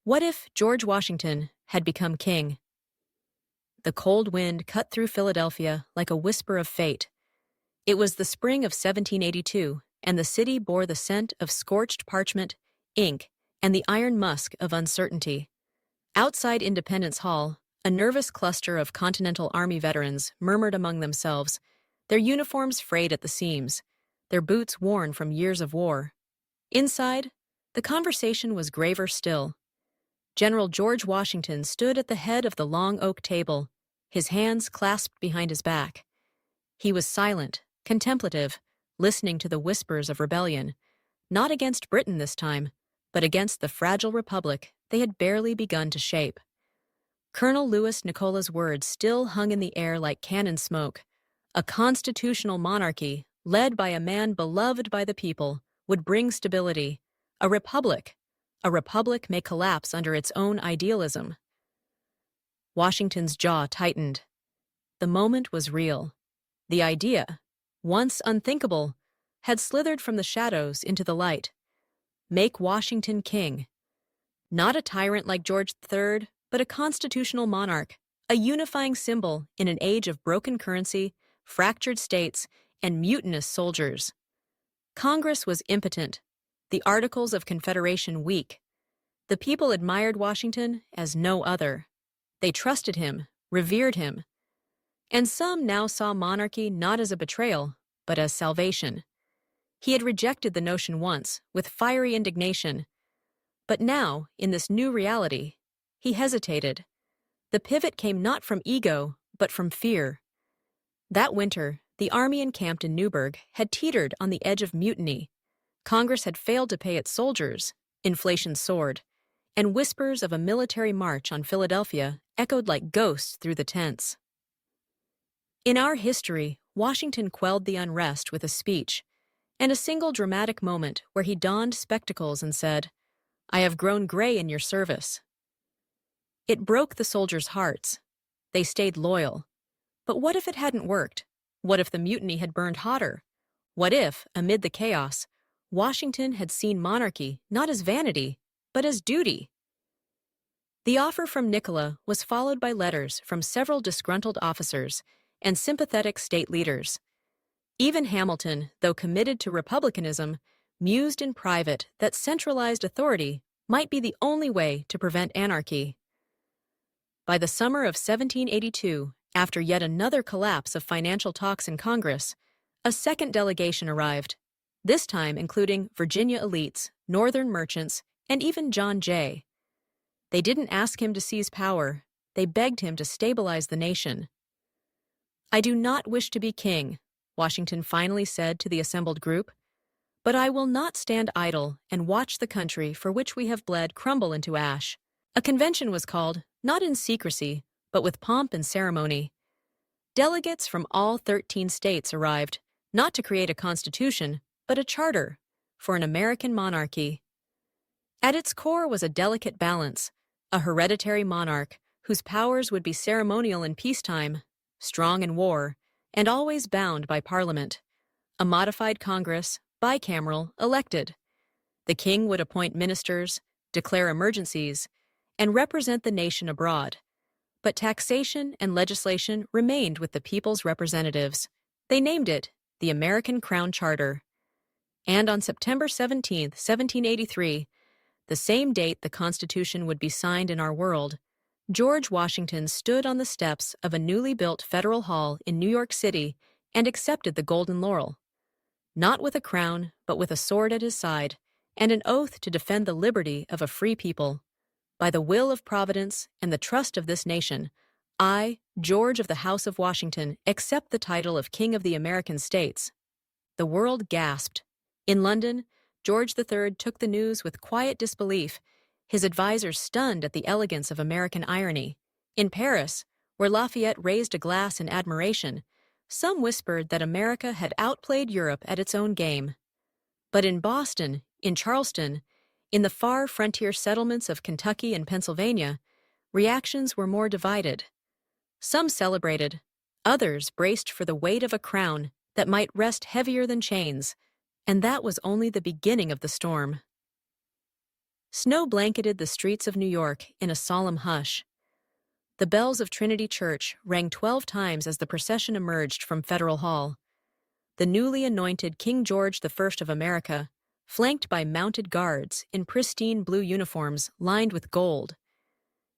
What if George Washington had become king? The cold wind cut through Philadelphia like a whisper of fate. It was the spring of 1782, and the city bore the scent of scorched parchment, ink, and the iron musk of uncertainty. Outside Independence Hall, a nervous cluster of Continental Army veterans murmured among themselves, their uniforms frayed at the seams, their boots worn from years of war. Inside, the conversation was graver still. General George Washington stood at the head of the long oak table, his hands clasped behind his back. He was silent, contemplative, listening to the whispers of rebellion, not against Britain this time, but against the fragile republic they had barely begun to shape. Colonel Louis Nicola's words still hung in the air like cannon smoke. A constitutional monarchy, led by a man beloved by the people, would bring stability. A republic may collapse under its own idealism. Washington's jaw tightened. The moment was real. The idea, once unthinkable, had slithered from the shadows into the light. Make Washington king. Not a tyrant like George III, but a constitutional monarch, a unifying symbol in an age of broken currency, fractured states, and mutinous soldiers. Congress was impotent, the Articles of Confederation weak. The people admired Washington as no other. They trusted him, revered him. And some now saw monarchy not as a betrayal, but as salvation. He had rejected the notion once, with fiery indignation. But now, in this new reality, he hesitated. The pivot came not from ego, but from fear. That winter, the army encamped in Newburgh had teetered on the edge of mutiny. Congress had failed to pay its soldiers, inflation soared, and whispers of a military march on Philadelphia echoed like ghosts through the tents. In our history, Washington quelled the unrest with a speech, and a single dramatic moment where he donned spectacles and said, "I have grown gray in your service." It broke the soldiers' hearts. They stayed loyal. But what if it hadn't worked? What if the mutiny had burned hotter? What if, amid the chaos, Washington had seen monarchy not as vanity, but as duty? The offer from Nicola was followed by letters from several disgruntled officers and sympathetic state leaders. Even Hamilton, though committed to republicanism, mused in private that centralized authority might be the only way to prevent anarchy. By the summer of 1782, after yet another collapse of financial talks in Congress, a second delegation arrived, this time including Virginia elites, Northern merchants, and even John Jay. They didn't ask him to seize power, they begged him to stabilize the nation. "I do not wish to be king," Washington finally said to the assembled group, "but I will not stand idle and watch the country for which we have bled crumble into ash." A convention was called, not in secrecy, but with pomp and ceremony. Delegates from all 13 states arrived, not to create a constitution, but a charter for an American monarchy. At its core was a delicate balance, a hereditary monarch whose powers would be ceremonial in peacetime, strong in war, and always bound by Parliament. A modified Congress, bicameral, elected. The king would appoint ministers, declare emergencies, and represent the nation abroad. But taxation and legislation remained with the people's representatives. They named it the American Crown Charter. And on September 17, 1783, the same date the Constitution would be signed in our world, George Washington stood on the steps of a newly built federal hall in New York City and accepted the golden laurel. Not with a crown, but with a sword at his side, and an oath to defend the liberty of a free people. By the will of Providence and the trust of this nation, I, George of the House of Washington, accept the title of King of the American States. The world gasped. In London, George III took the news with quiet disbelief, his advisers stunned at the elegance of American irony. In Paris, where Lafayette raised a glass in admiration, some whispered that America had outplayed Europe at its own game. But in Boston, in Charleston, in the far frontier settlements of Kentucky and Pennsylvania, reactions were more divided. Some celebrated, others braced for the weight of a crown that might rest heavier than chains, and that was only the beginning of the storm. Snow blanketed the streets of New York in a solemn hush. The bells of Trinity Church rang 12 times as the procession emerged from Federal Hall. The newly anointed King George I of America, flanked by mounted guards in pristine blue uniforms lined with gold.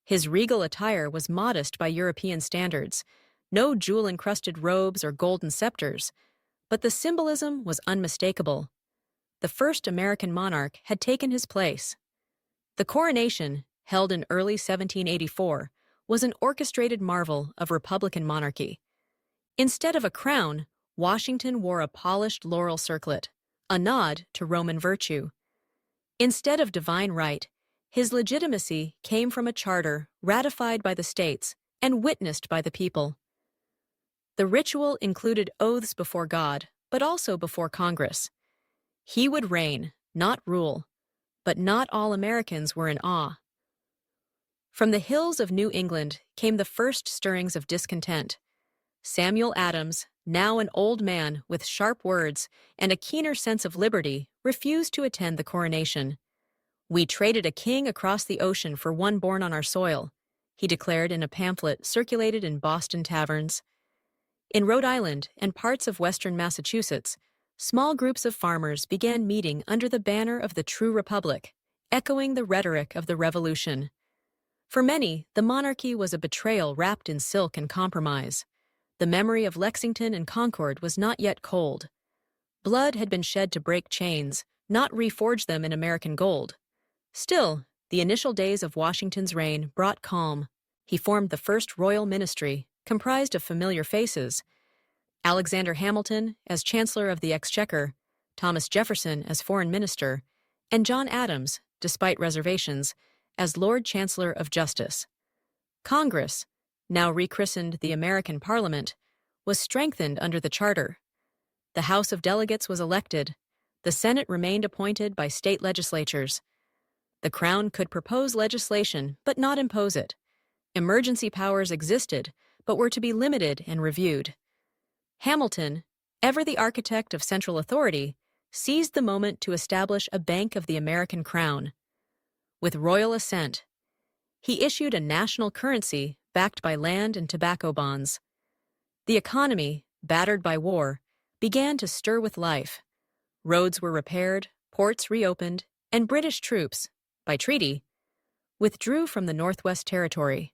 His regal attire was modest by European standards, no jewel-encrusted robes or golden scepters, but the symbolism was unmistakable. The first American monarch had taken his place. The coronation, held in early 1784, was an orchestrated marvel of Republican monarchy. Instead of a crown, Washington wore a polished laurel circlet, a nod to Roman virtue. Instead of divine right, his legitimacy came from a charter ratified by the states and witnessed by the people. The ritual included oaths before God, but also before Congress. He would reign, not rule, but not all Americans were in awe. From the hills of New England came the first stirrings of discontent. Samuel Adams, now an old man with sharp words and a keener sense of liberty, refused to attend the coronation. "We traded a king across the ocean for one born on our soil," he declared in a pamphlet circulated in Boston taverns. In Rhode Island and parts of western Massachusetts, small groups of farmers began meeting under the banner of the true republic, echoing the rhetoric of the Revolution. For many, the monarchy was a betrayal wrapped in silk and compromise. The memory of Lexington and Concord was not yet cold. Blood had been shed to break chains, not reforge them in American gold. Still, the initial days of Washington's reign brought calm. He formed the first royal ministry, comprised of familiar faces: Alexander Hamilton as Chancellor of the Exchequer, Thomas Jefferson as Foreign Minister, and John Adams, despite reservations, as Lord Chancellor of Justice. Congress, now rechristened the American Parliament, was strengthened under the Charter. The House of Delegates was elected. The Senate remained appointed by state legislatures. The Crown could propose legislation but not impose it. Emergency powers existed, but were to be limited and reviewed. Hamilton, ever the architect of central authority, seized the moment to establish a Bank of the American Crown. With royal assent, he issued a national currency backed by land and tobacco bonds. The economy, battered by war, began to stir with life. Roads were repaired, ports reopened, and British troops, by treaty, withdrew from the Northwest Territory.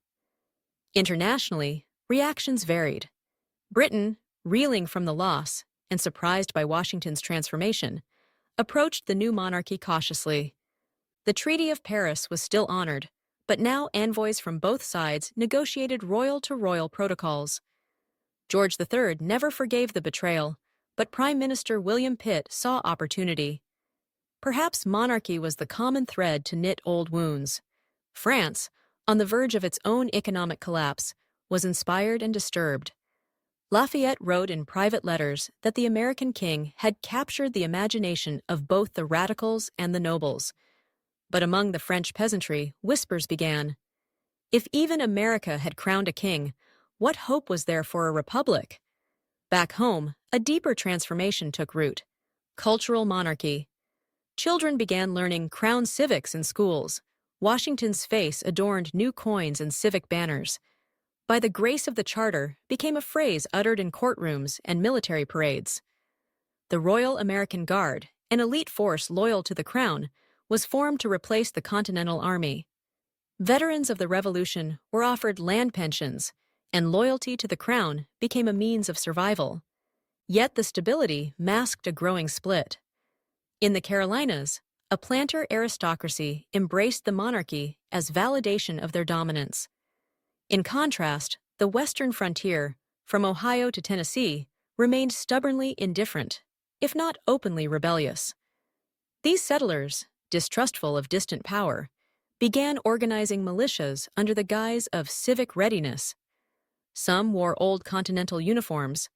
Internationally, reactions varied. Britain, reeling from the loss and surprised by Washington's transformation, approached the new monarchy cautiously. The Treaty of Paris was still honored, but now envoys from both sides negotiated royal-to-royal protocols. George III never forgave the betrayal, but Prime Minister William Pitt saw opportunity. Perhaps monarchy was the common thread to knit old wounds. France, on the verge of its own economic collapse, was inspired and disturbed. Lafayette wrote in private letters that the American king had captured the imagination of both the radicals and the nobles. But among the French peasantry, whispers began. If even America had crowned a king, what hope was there for a republic? Back home, a deeper transformation took root: cultural monarchy. Children began learning crown civics in schools. Washington's face adorned new coins and civic banners. "By the grace of the Charter" became a phrase uttered in courtrooms and military parades. The Royal American Guard, an elite force loyal to the Crown, was formed to replace the Continental Army. Veterans of the Revolution were offered land pensions, and loyalty to the Crown became a means of survival. Yet the stability masked a growing split. In the Carolinas, a planter aristocracy embraced the monarchy as validation of their dominance. In contrast, the western frontier, from Ohio to Tennessee, remained stubbornly indifferent, if not openly rebellious. These settlers, distrustful of distant power, began organizing militias under the guise of civic readiness. Some wore old Continental uniforms.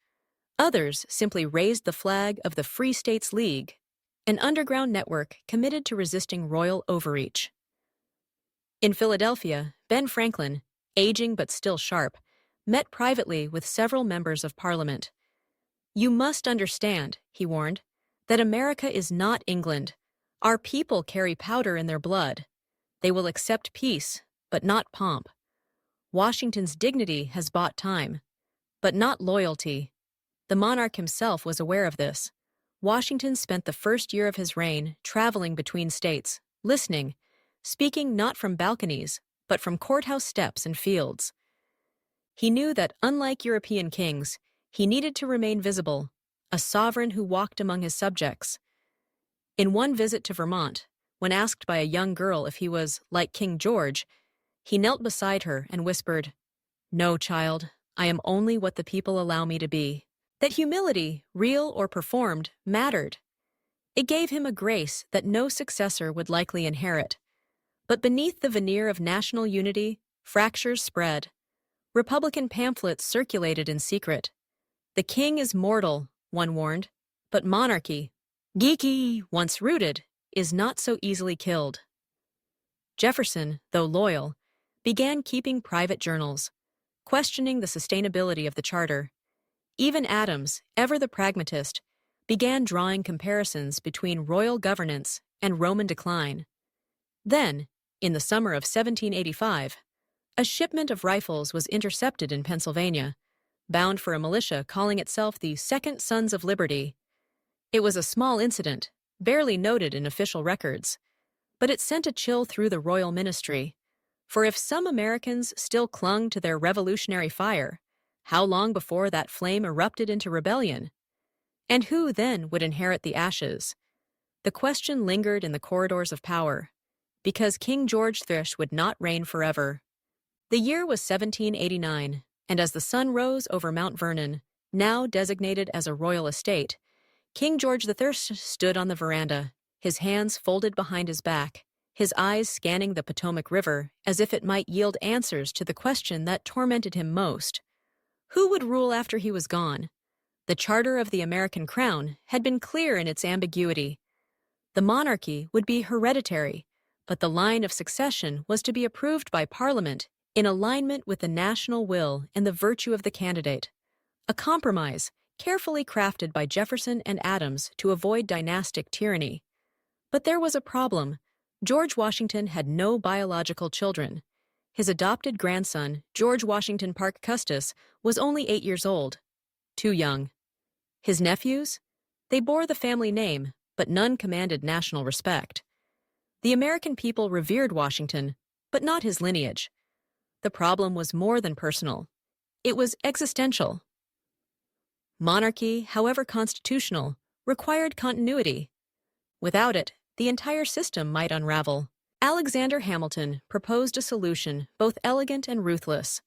Others simply raised the flag of the Free States League, an underground network committed to resisting royal overreach. In Philadelphia, Ben Franklin, aging but still sharp, met privately with several members of Parliament. "You must understand," he warned, "that America is not England. Our people carry powder in their blood. They will accept peace, but not pomp. Washington's dignity has bought time, but not loyalty. The monarch himself was aware of this. Washington spent the first year of his reign traveling between states, listening, speaking not from balconies, but from courthouse steps and fields. He knew that, unlike European kings, he needed to remain visible, a sovereign who walked among his subjects. In one visit to Vermont, when asked by a young girl if he was like King George, he knelt beside her and whispered, "No, child, I am only what the people allow me to be." That humility, real or performed, mattered. It gave him a grace that no successor would likely inherit. But beneath the veneer of national unity, fractures spread. Republican pamphlets circulated in secret. The king is mortal, one warned, but monarchy, geeky, once rooted, is not so easily killed. Jefferson, though loyal, began keeping private journals, questioning the sustainability of the charter. Even Adams, ever the pragmatist, began drawing comparisons between royal governance and Roman decline. Then, in the summer of 1785, a shipment of rifles was intercepted in Pennsylvania, bound for a militia calling itself the Second Sons of Liberty. It was a small incident, barely noted in official records, but it sent a chill through the royal ministry. For if some Americans still clung to their revolutionary fire, how long before that flame erupted into rebellion? And who then would inherit the ashes? The question lingered in the corridors of power, because King George III would not reign forever. The year was 1789, and as the sun rose over Mount Vernon, now designated as a royal estate, King George III stood on the veranda, his hands folded behind his back, his eyes scanning the Potomac River as if it might yield answers to the question that tormented him most. Who would rule after he was gone? The charter of the American crown had been clear in its ambiguity. The monarchy would be hereditary, but the line of succession was to be approved by Parliament in alignment with the national will and the virtue of the candidate. A compromise, carefully crafted by Jefferson and Adams to avoid dynastic tyranny. But there was a problem. George Washington had no biological children. His adopted grandson, George Washington Parke Custis, was only 8 years old. Too young. His nephews? They bore the family name, but none commanded national respect. The American people revered Washington, but not his lineage. The problem was more than personal. It was existential. Monarchy, however constitutional, required continuity. Without it, the entire system might unravel. Alexander Hamilton proposed a solution both elegant and ruthless.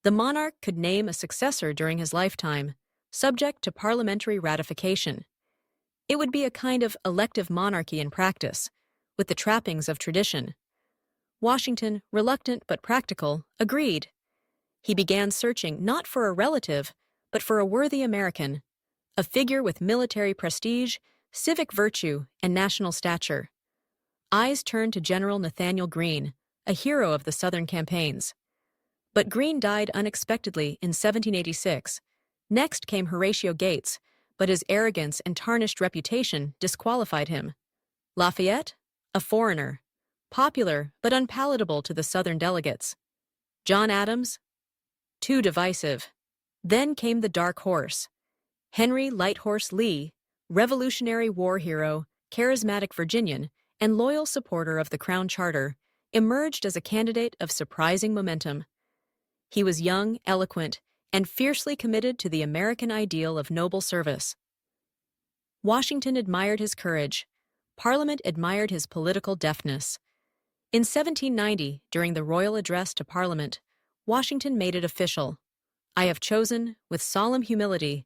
The monarch could name a successor during his lifetime, subject to parliamentary ratification. It would be a kind of elective monarchy in practice, with the trappings of tradition. Washington, reluctant but practical, agreed. He began searching not for a relative, but for a worthy American, a figure with military prestige, civic virtue, and national stature. Eyes turned to General Nathanael Greene, a hero of the Southern campaigns. But Greene died unexpectedly in 1786. Next came Horatio Gates, but his arrogance and tarnished reputation disqualified him. Lafayette? A foreigner. Popular, but unpalatable to the Southern delegates. John Adams? Too divisive. Then came the dark horse. Henry Lighthorse Lee, Revolutionary War hero, charismatic Virginian, and loyal supporter of the Crown Charter, emerged as a candidate of surprising momentum. He was young, eloquent, and fiercely committed to the American ideal of noble service. Washington admired his courage. Parliament admired his political deftness. In 1790, during the royal address to Parliament, Washington made it official. "I have chosen, with solemn humility,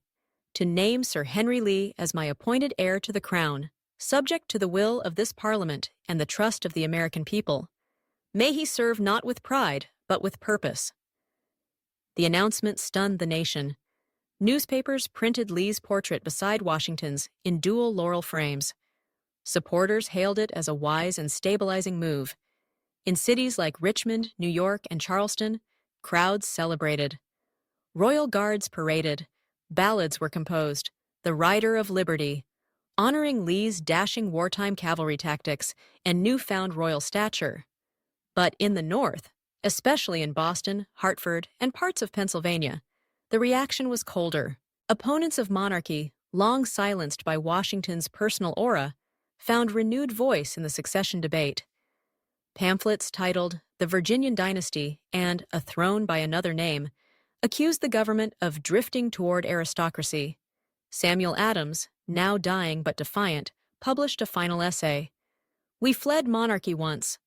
to name Sir Henry Lee as my appointed heir to the crown, subject to the will of this Parliament and the trust of the American people. May he serve not with pride, but with purpose." The announcement stunned the nation. Newspapers printed Lee's portrait beside Washington's in dual laurel frames. Supporters hailed it as a wise and stabilizing move. In cities like Richmond, New York, and Charleston, crowds celebrated. Royal guards paraded. Ballads were composed, "The Rider of Liberty," honoring Lee's dashing wartime cavalry tactics and newfound royal stature. But in the North, especially in Boston, Hartford, and parts of Pennsylvania, the reaction was colder. Opponents of monarchy, long silenced by Washington's personal aura, found renewed voice in the succession debate. Pamphlets titled The Virginian Dynasty and A Throne by Another Name accused the government of drifting toward aristocracy. Samuel Adams, now dying but defiant, published a final essay. We fled monarchy once.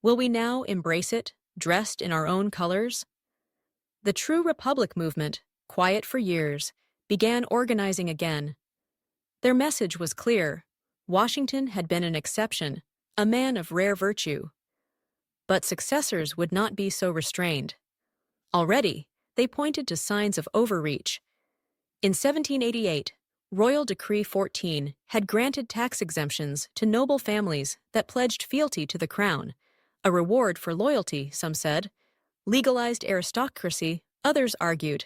Will we now embrace it, dressed in our own colors? The True Republic movement, quiet for years, began organizing again. Their message was clear. Washington had been an exception, a man of rare virtue. But successors would not be so restrained. Already, they pointed to signs of overreach. In 1788, Royal Decree 14 had granted tax exemptions to noble families that pledged fealty to the crown, a reward for loyalty, some said, legalized aristocracy, others argued.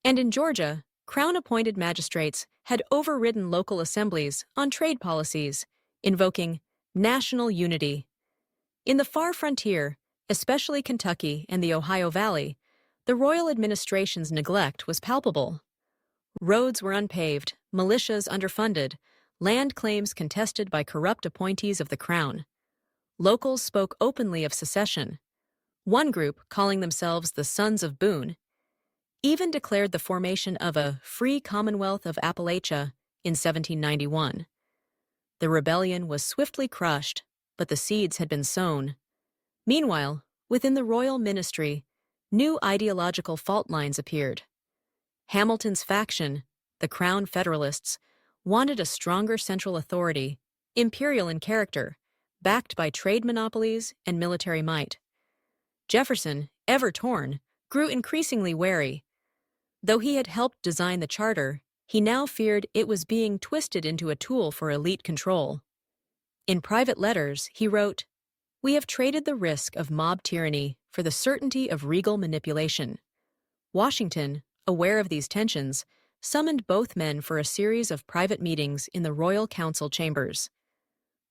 And in Georgia, crown-appointed magistrates had overridden local assemblies on trade policies, invoking national unity. In the far frontier, especially Kentucky and the Ohio Valley, the royal administration's neglect was palpable. Roads were unpaved, militias underfunded, land claims contested by corrupt appointees of the crown. Locals spoke openly of secession. One group, calling themselves the Sons of Boone, even declared the formation of a free Commonwealth of Appalachia in 1791. The rebellion was swiftly crushed, but the seeds had been sown. Meanwhile, within the royal ministry, new ideological fault lines appeared. Hamilton's faction, the Crown Federalists, wanted a stronger central authority, imperial in character, backed by trade monopolies and military might. Jefferson, ever torn, grew increasingly wary. Though he had helped design the charter, he now feared it was being twisted into a tool for elite control. In private letters, he wrote, "We have traded the risk of mob tyranny for the certainty of regal manipulation." Washington, aware of these tensions, summoned both men for a series of private meetings in the royal council chambers.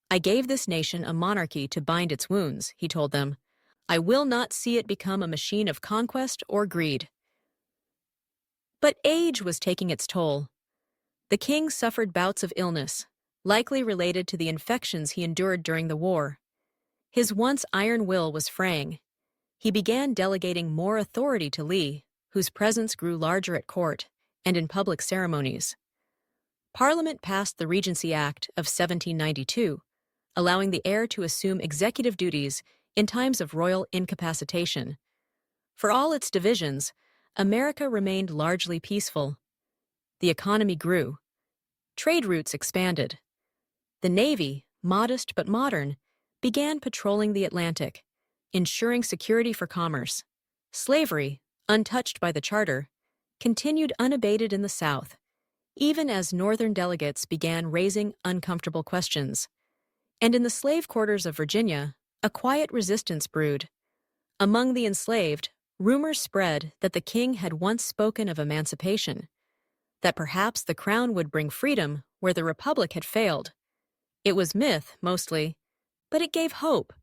"I gave this nation a monarchy to bind its wounds," he told them. "I will not see it become a machine of conquest or greed." But age was taking its toll. The king suffered bouts of illness, likely related to the infections he endured during the war. His once iron will was fraying. He began delegating more authority to Lee, whose presence grew larger at court and in public ceremonies. Parliament passed the Regency Act of 1792, allowing the heir to assume executive duties in times of royal incapacitation. For all its divisions, America remained largely peaceful. The economy grew. Trade routes expanded. The Navy, modest but modern, began patrolling the Atlantic, ensuring security for commerce. Slavery, untouched by the charter, continued unabated in the South, even as Northern delegates began raising uncomfortable questions. And in the slave quarters of Virginia, a quiet resistance brewed. Among the enslaved, rumors spread that the king had once spoken of emancipation, that perhaps the crown would bring freedom where the republic had failed. It was myth, mostly, but it gave hope.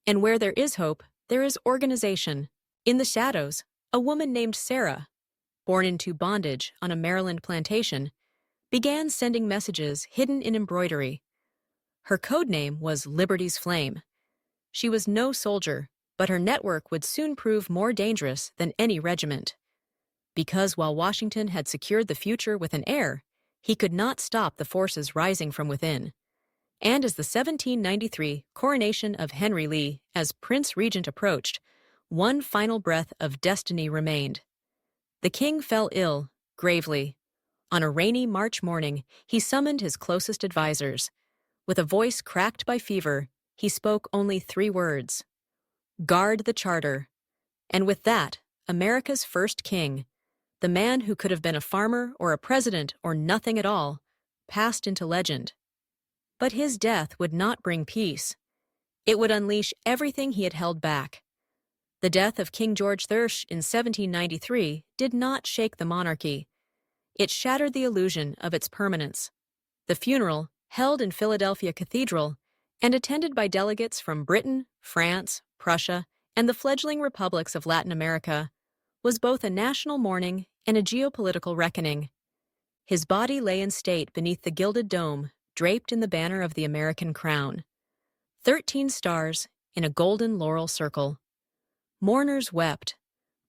And where there is hope, there is organization. In the shadows, a woman named Sarah, born into bondage on a Maryland plantation, began sending messages hidden in embroidery. Her code name was Liberty's Flame. She was no soldier, but her network would soon prove more dangerous than any regiment. Because while Washington had secured the future with an heir, he could not stop the forces rising from within. And as the 1793 coronation of Henry Lee as Prince Regent approached, one final breath of destiny remained. The king fell ill, gravely. On a rainy March morning, he summoned his closest advisers. With a voice cracked by fever, he spoke only 3 words: "Guard the charter." And with that, America's first king, the man who could have been a farmer or a president or nothing at all, passed into legend. But his death would not bring peace. It would unleash everything he had held back. The death of King George III in 1793 did not shake the monarchy. It shattered the illusion of its permanence. The funeral, held in Philadelphia Cathedral, and attended by delegates from Britain, France, Prussia, and the fledgling republics of Latin America, was both a national mourning and a geopolitical reckoning. His body lay in state beneath the gilded dome, draped in the banner of the American crown. 13 stars in a golden laurel circle. Mourners wept.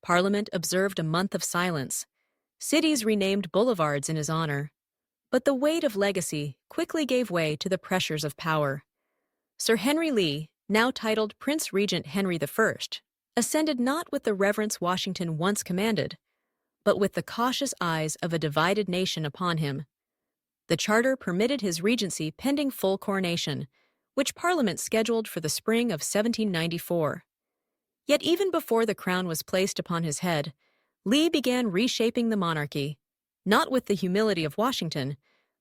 Parliament observed a month of silence. Cities renamed boulevards in his honor. But the weight of legacy quickly gave way to the pressures of power. Sir Henry Lee, now titled Prince Regent Henry I, ascended not with the reverence Washington once commanded, but with the cautious eyes of a divided nation upon him. The charter permitted his regency pending full coronation, which Parliament scheduled for the spring of 1794. Yet even before the crown was placed upon his head, Lee began reshaping the monarchy, not with the humility of Washington,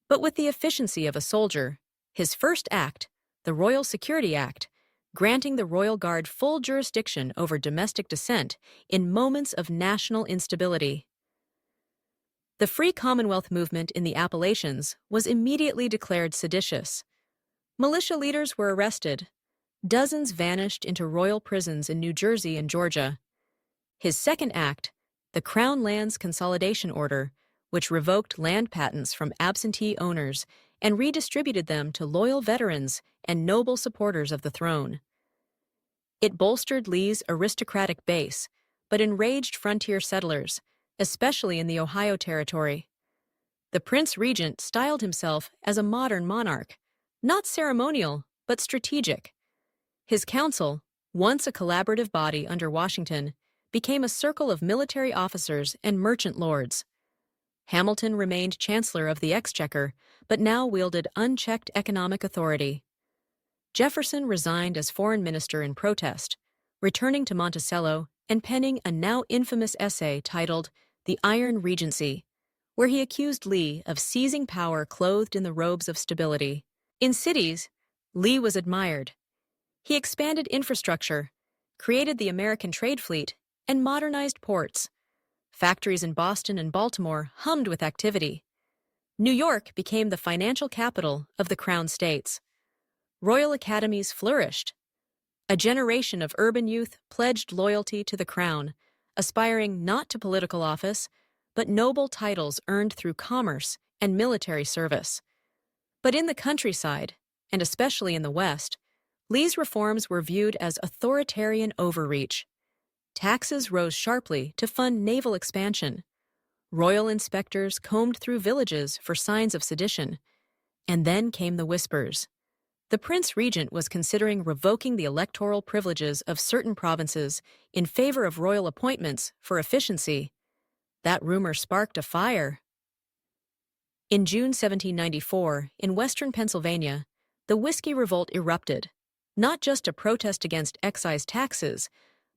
but with the efficiency of a soldier. His first act, the Royal Security Act, granting the Royal Guard full jurisdiction over domestic dissent in moments of national instability. The Free Commonwealth movement in the Appalachians was immediately declared seditious. Militia leaders were arrested. Dozens vanished into royal prisons in New Jersey and Georgia. His second act, the Crown Lands Consolidation Order, which revoked land patents from absentee owners and redistributed them to loyal veterans and noble supporters of the throne. It bolstered Lee's aristocratic base, but enraged frontier settlers, especially in the Ohio Territory. The Prince Regent styled himself as a modern monarch, not ceremonial, but strategic. His council, once a collaborative body under Washington, became a circle of military officers and merchant lords. Hamilton remained Chancellor of the Exchequer, but now wielded unchecked economic authority. Jefferson resigned as foreign minister in protest, returning to Monticello and penning a now infamous essay titled The Iron Regency, where he accused Lee of seizing power clothed in the robes of stability. In cities, Lee was admired. He expanded infrastructure, created the American trade fleet, and modernized ports. Factories in Boston and Baltimore hummed with activity. New York became the financial capital of the Crown States. Royal academies flourished. A generation of urban youth pledged loyalty to the Crown, aspiring not to political office, but noble titles earned through commerce and military service. But in the countryside, and especially in the West, Lee's reforms were viewed as authoritarian overreach. Taxes rose sharply to fund naval expansion. Royal inspectors combed through villages for signs of sedition. And then came the whispers. The Prince Regent was considering revoking the electoral privileges of certain provinces in favor of royal appointments for efficiency. That rumor sparked a fire. In June 1794, in western Pennsylvania, the whiskey revolt erupted, not just a protest against excise taxes,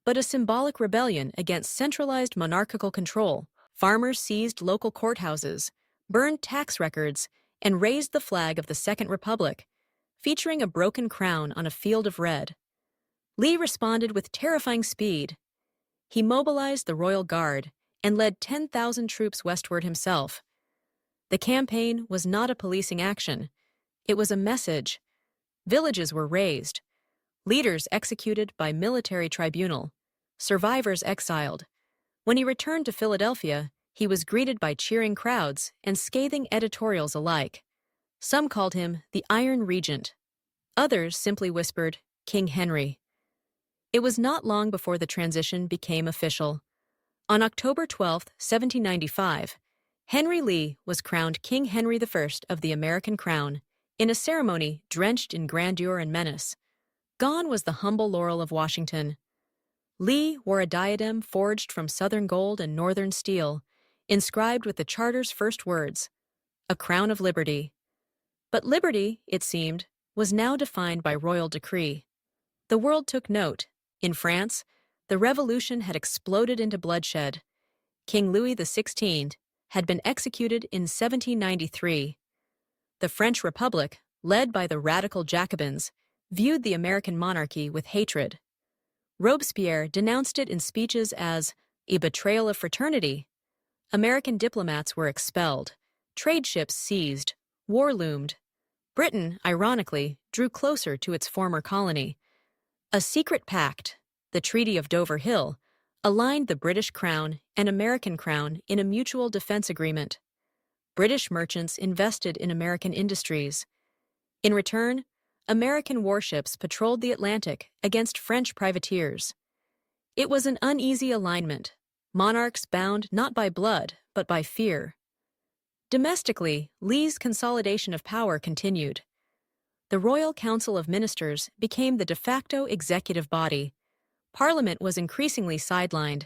but a symbolic rebellion against centralized monarchical control. Farmers seized local courthouses, burned tax records, and raised the flag of the Second Republic, featuring a broken crown on a field of red. Lee responded with terrifying speed. He mobilized the Royal Guard and led 10,000 troops westward himself. The campaign was not a policing action. It was a message. Villages were razed, leaders executed by military tribunal, survivors exiled. When he returned to Philadelphia, he was greeted by cheering crowds and scathing editorials alike. Some called him the Iron Regent. Others simply whispered, King Henry. It was not long before the transition became official. On October 12, 1795, Henry Lee was crowned King Henry I of the American Crown in a ceremony drenched in grandeur and menace. Gone was the humble laurel of Washington. Lee wore a diadem forged from Southern gold and Northern steel, inscribed with the Charter's first words, a crown of liberty. But liberty, it seemed, was now defined by royal decree. The world took note. In France, the revolution had exploded into bloodshed. King Louis XVI had been executed in 1793. The French Republic, led by the radical Jacobins, viewed the American monarchy with hatred. Robespierre denounced it in speeches as a betrayal of fraternity. American diplomats were expelled, trade ships seized, war loomed. Britain, ironically, drew closer to its former colony. A secret pact, the Treaty of Dover Hill, aligned the British Crown and American Crown in a mutual defense agreement. British merchants invested in American industries. In return, American warships patrolled the Atlantic against French privateers. It was an uneasy alignment, monarchs bound not by blood, but by fear. Domestically, Lee's consolidation of power continued. The Royal Council of Ministers became the de facto executive body. Parliament was increasingly sidelined,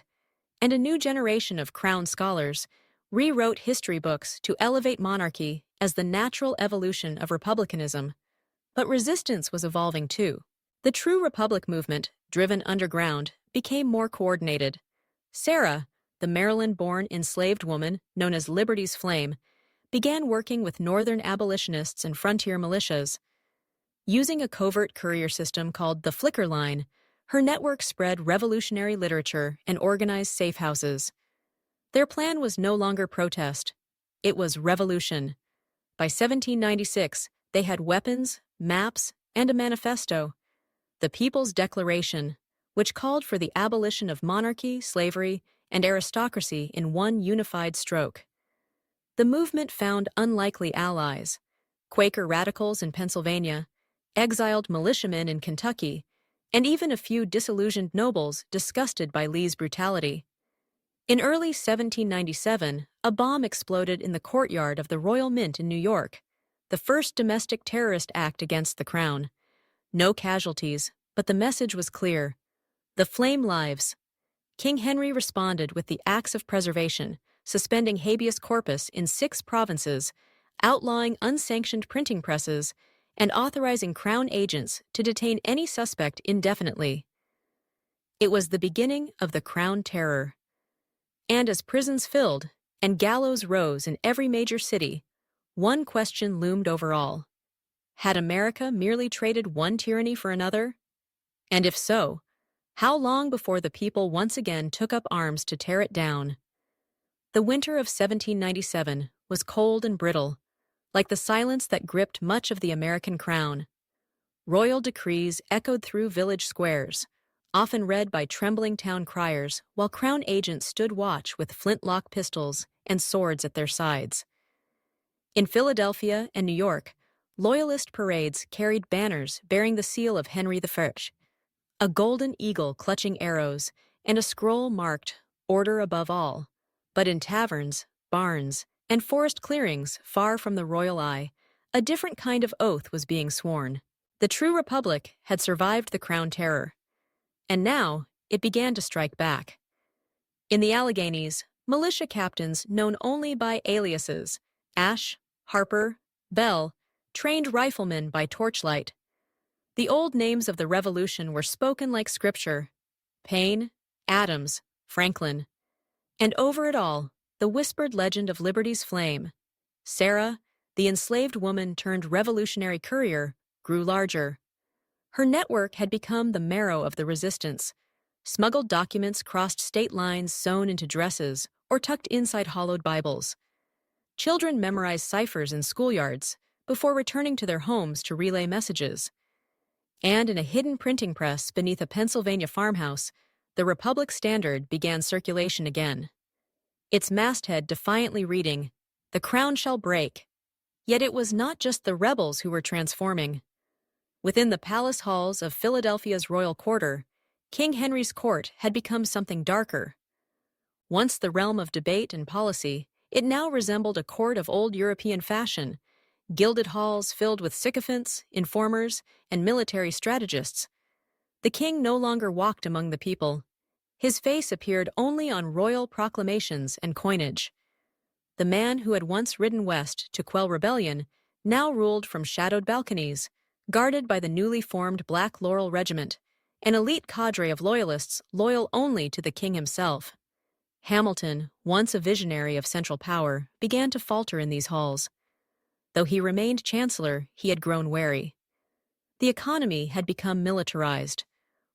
and a new generation of Crown scholars rewrote history books to elevate monarchy as the natural evolution of republicanism. But resistance was evolving too. The True Republic movement, driven underground, became more coordinated. Sarah, the Maryland-born enslaved woman known as Liberty's Flame, began working with Northern abolitionists and frontier militias. Using a covert courier system called the Flicker Line, her network spread revolutionary literature and organized safe houses. Their plan was no longer protest. It was revolution. By 1796, they had weapons, maps, and a manifesto, the People's Declaration, which called for the abolition of monarchy, slavery, and aristocracy in one unified stroke. The movement found unlikely allies: Quaker radicals in Pennsylvania, exiled militiamen in Kentucky, and even a few disillusioned nobles disgusted by Lee's brutality. In early 1797, a bomb exploded in the courtyard of the Royal Mint in New York, the first domestic terrorist act against the Crown. No casualties, but the message was clear: the flame lives. King Henry responded with the Acts of Preservation, suspending habeas corpus in 6 provinces, outlawing unsanctioned printing presses, and authorizing Crown agents to detain any suspect indefinitely. It was the beginning of the Crown Terror. And as prisons filled and gallows rose in every major city, one question loomed over all. Had America merely traded one tyranny for another? And if so, how long before the people once again took up arms to tear it down? The winter of 1797 was cold and brittle, like the silence that gripped much of the American crown. Royal decrees echoed through village squares, often read by trembling town criers, while Crown agents stood watch with flintlock pistols and swords at their sides. In Philadelphia and New York, Loyalist parades carried banners bearing the seal of Henry I, a golden eagle clutching arrows, and a scroll marked "Order above all." But in taverns, barns, and forest clearings far from the royal eye, a different kind of oath was being sworn. The true republic had survived the Crown Terror, and now it began to strike back. In the Alleghenies, militia captains known only by aliases, Ash, Harper, Bell, trained riflemen by torchlight. The old names of the Revolution were spoken like scripture: Payne, Adams, Franklin. And over it all, the whispered legend of Liberty's Flame. Sarah, the enslaved woman turned revolutionary courier, grew larger. Her network had become the marrow of the resistance. Smuggled documents crossed state lines sewn into dresses or tucked inside hollowed Bibles. Children memorized ciphers in schoolyards before returning to their homes to relay messages. And in a hidden printing press beneath a Pennsylvania farmhouse, the Republic Standard began circulation again. Its masthead defiantly reading, "The crown shall break." Yet it was not just the rebels who were transforming. Within the palace halls of Philadelphia's royal quarter, King Henry's court had become something darker. Once the realm of debate and policy, it now resembled a court of old European fashion, gilded halls filled with sycophants, informers, and military strategists. The king no longer walked among the people. His face appeared only on royal proclamations and coinage. The man who had once ridden west to quell rebellion now ruled from shadowed balconies, guarded by the newly formed Black Laurel Regiment, an elite cadre of loyalists loyal only to the king himself. Hamilton, once a visionary of central power, began to falter in these halls. Though he remained chancellor, he had grown wary. The economy had become militarized.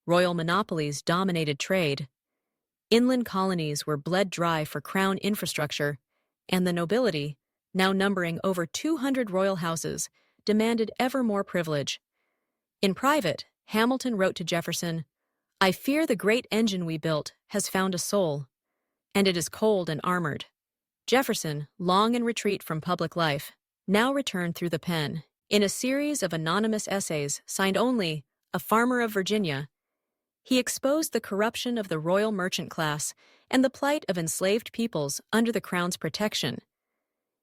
Royal monopolies dominated trade. Inland colonies were bled dry for crown infrastructure, and the nobility, now numbering over 200 royal houses, demanded ever more privilege. In private, Hamilton wrote to Jefferson, "I fear the great engine we built has found a soul, and it is cold and armored." Jefferson, long in retreat from public life, now returned through the pen. In a series of anonymous essays signed only "A Farmer of Virginia," he exposed the corruption of the royal merchant class and the plight of enslaved peoples under the Crown's protection.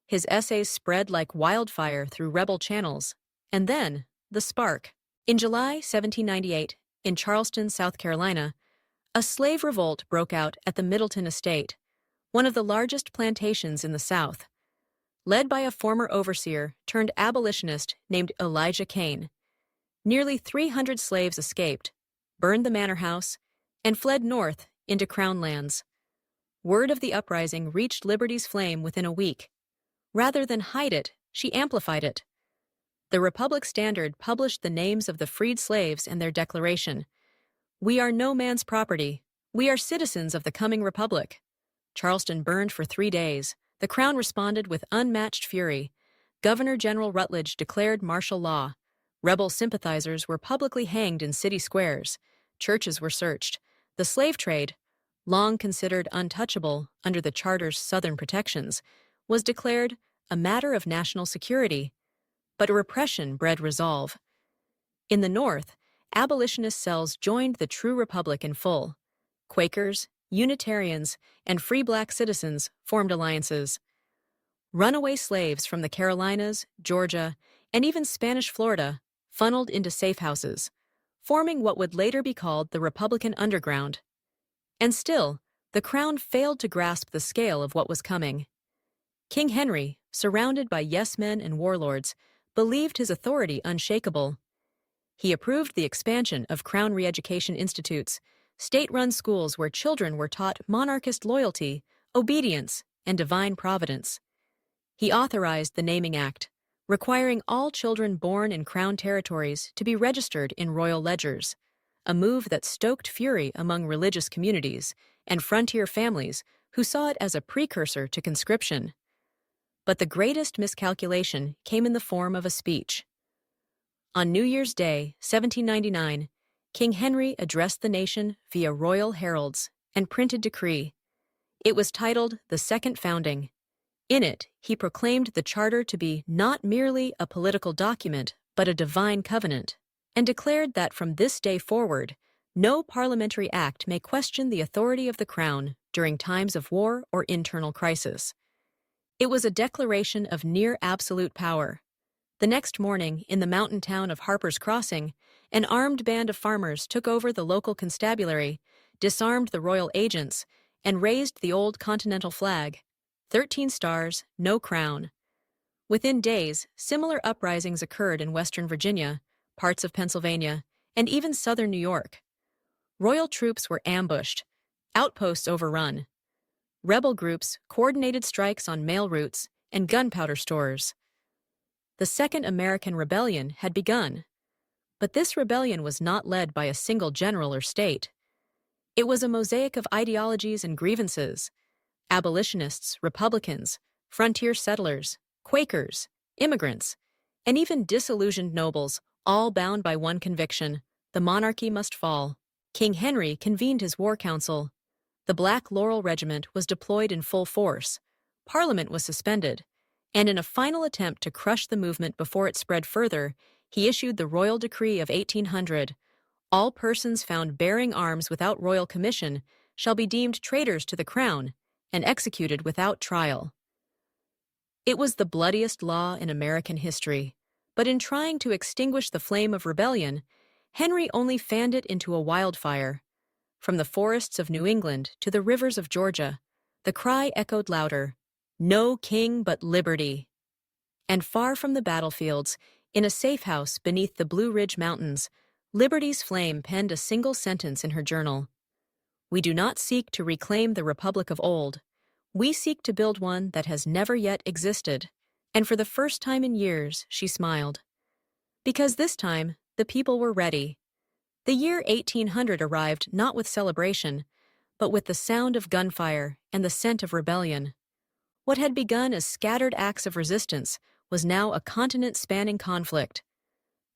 His essays spread like wildfire through rebel channels. And then, the spark. In July 1798, in Charleston, South Carolina, a slave revolt broke out at the Middleton Estate, one of the largest plantations in the South. Led by a former overseer turned abolitionist named Elijah Kane, nearly 300 slaves escaped, burned the manor house, and fled north into Crown lands. Word of the uprising reached Liberty's flame within a week. Rather than hide it, she amplified it. The Republic Standard published the names of the freed slaves and their declaration. "We are no man's property. We are citizens of the coming Republic." Charleston burned for 3 days. The Crown responded with unmatched fury. Governor-General Rutledge declared martial law. Rebel sympathizers were publicly hanged in city squares. Churches were searched. The slave trade, long considered untouchable under the Charter's Southern protections, was declared a matter of national security. But repression bred resolve. In the North, abolitionist cells joined the true Republic in full. Quakers, Unitarians, and free black citizens formed alliances. Runaway slaves from the Carolinas, Georgia, and even Spanish Florida funneled into safe houses, forming what would later be called the Republican Underground. And still, the Crown failed to grasp the scale of what was coming. King Henry, surrounded by yes-men and warlords, believed his authority unshakable. He approved the expansion of Crown re-education institutes, state-run schools where children were taught monarchist loyalty, obedience, and divine providence. He authorized the Naming Act, requiring all children born in Crown territories to be registered in royal ledgers, a move that stoked fury among religious communities and frontier families who saw it as a precursor to conscription. But the greatest miscalculation came in the form of a speech. On New Year's Day, 1799, King Henry addressed the nation via royal heralds and printed decree. It was titled The Second Founding. In it, he proclaimed the Charter to be not merely a political document, but a divine covenant, and declared that from this day forward, no parliamentary act may question the authority of the Crown during times of war or internal crisis. It was a declaration of near absolute power. The next morning, in the mountain town of Harper's Crossing, an armed band of farmers took over the local constabulary, disarmed the royal agents, and raised the old continental flag. 13 stars, no crown. Within days, similar uprisings occurred in Western Virginia, parts of Pennsylvania, and even southern New York. Royal troops were ambushed, outposts overrun. Rebel groups coordinated strikes on mail routes and gunpowder stores. The Second American Rebellion had begun. But this rebellion was not led by a single general or state. It was a mosaic of ideologies and grievances. Abolitionists, Republicans, frontier settlers, Quakers, immigrants, and even disillusioned nobles, all bound by one conviction: the monarchy must fall. King Henry convened his war council. The Black Laurel Regiment was deployed in full force. Parliament was suspended, and in a final attempt to crush the movement before it spread further, he issued the Royal Decree of 1800. All persons found bearing arms without royal commission shall be deemed traitors to the Crown and executed without trial. It was the bloodiest law in American history, but in trying to extinguish the flame of rebellion, Henry only fanned it into a wildfire. From the forests of New England to the rivers of Georgia, the cry echoed louder, "No king but liberty." And far from the battlefields, in a safe house beneath the Blue Ridge Mountains, Liberty's flame penned a single sentence in her journal. "We do not seek to reclaim the Republic of old. We seek to build one that has never yet existed." And for the first time in years, she smiled. Because this time, the people were ready. The year 1800 arrived not with celebration, but with the sound of gunfire and the scent of rebellion. What had begun as scattered acts of resistance was now a continent-spanning conflict.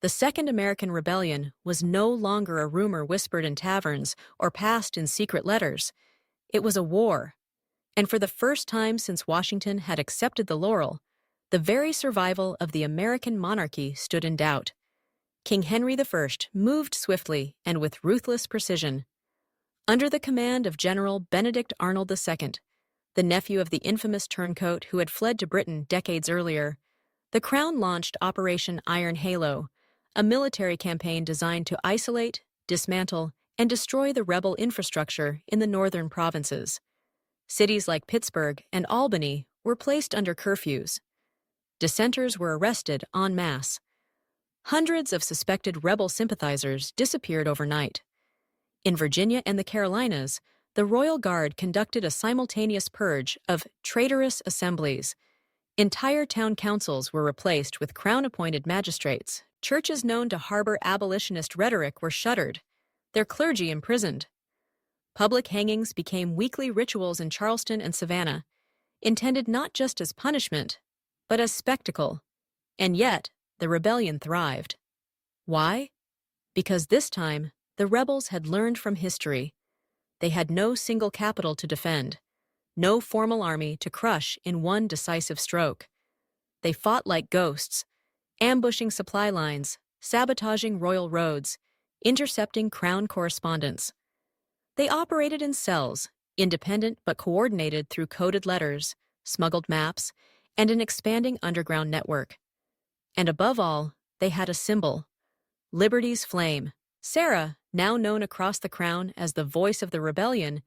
The Second American Rebellion was no longer a rumor whispered in taverns or passed in secret letters. It was a war, and for the first time since Washington had accepted the laurel, the very survival of the American monarchy stood in doubt. King Henry I moved swiftly and with ruthless precision. Under the command of General Benedict Arnold II, the nephew of the infamous turncoat who had fled to Britain decades earlier, the Crown launched Operation Iron Halo, a military campaign designed to isolate, dismantle, and destroy the rebel infrastructure in the northern provinces. Cities like Pittsburgh and Albany were placed under curfews. Dissenters were arrested en masse. Hundreds of suspected rebel sympathizers disappeared overnight. In Virginia and the Carolinas, the Royal Guard conducted a simultaneous purge of traitorous assemblies. Entire town councils were replaced with Crown-appointed magistrates. Churches known to harbor abolitionist rhetoric were shuttered, their clergy imprisoned. Public hangings became weekly rituals in Charleston and Savannah, intended not just as punishment, but as spectacle. And yet, the rebellion thrived. Why? Because this time, the rebels had learned from history. They had no single capital to defend, no formal army to crush in one decisive stroke. They fought like ghosts, ambushing supply lines, sabotaging royal roads, intercepting Crown correspondence. They operated in cells, independent but coordinated through coded letters, smuggled maps, and an expanding underground network. And above all, they had a symbol: Liberty's flame. Sarah, now known across the Crown as the voice of the rebellion,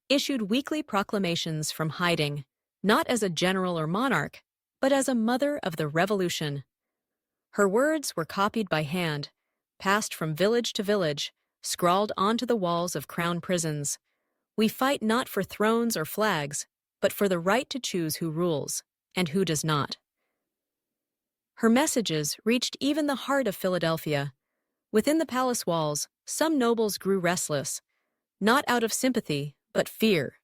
issued weekly proclamations from hiding, not as a general or monarch, but as a mother of the revolution. Her words were copied by hand, passed from village to village, scrawled onto the walls of Crown prisons. We fight not for thrones or flags, but for the right to choose who rules and who does not. Her messages reached even the heart of Philadelphia. Within the palace walls, some nobles grew restless, not out of sympathy, but fear.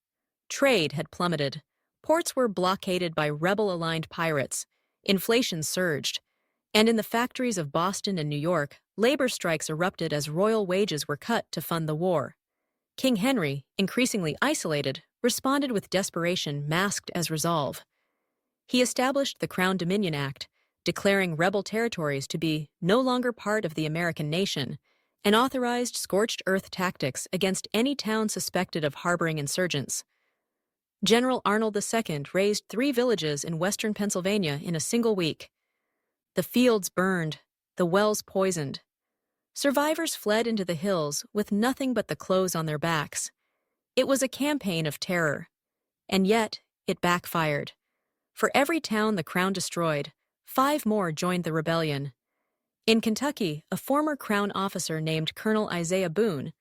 Trade had plummeted. Ports were blockaded by rebel-aligned pirates. Inflation surged. And in the factories of Boston and New York, labor strikes erupted as royal wages were cut to fund the war. King Henry, increasingly isolated, responded with desperation masked as resolve. He established the Crown Dominion Act, declaring rebel territories to be no longer part of the American nation, and authorized scorched earth tactics against any town suspected of harboring insurgents. General Arnold II razed 3 villages in western Pennsylvania in a single week. The fields burned, the wells poisoned. Survivors fled into the hills with nothing but the clothes on their backs. It was a campaign of terror, and yet it backfired. For every town the Crown destroyed, 5 more joined the rebellion. In Kentucky, a former Crown officer named Colonel Isaiah Boone,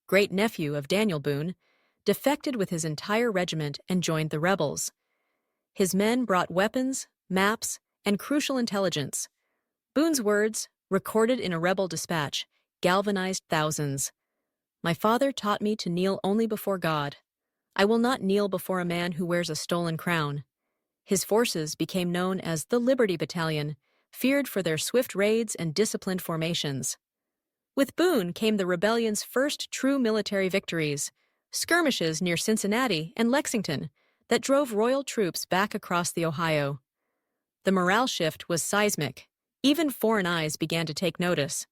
great-nephew of Daniel Boone, defected with his entire regiment and joined the rebels. His men brought weapons, maps, and crucial intelligence. Boone's words, recorded in a rebel dispatch, galvanized thousands. "My father taught me to kneel only before God. I will not kneel before a man who wears a stolen crown." His forces became known as the Liberty Battalion, feared for their swift raids and disciplined formations. With Boone came the rebellion's first true military victories, skirmishes near Cincinnati and Lexington that drove royal troops back across the Ohio. The morale shift was seismic. Even foreign eyes began to take notice.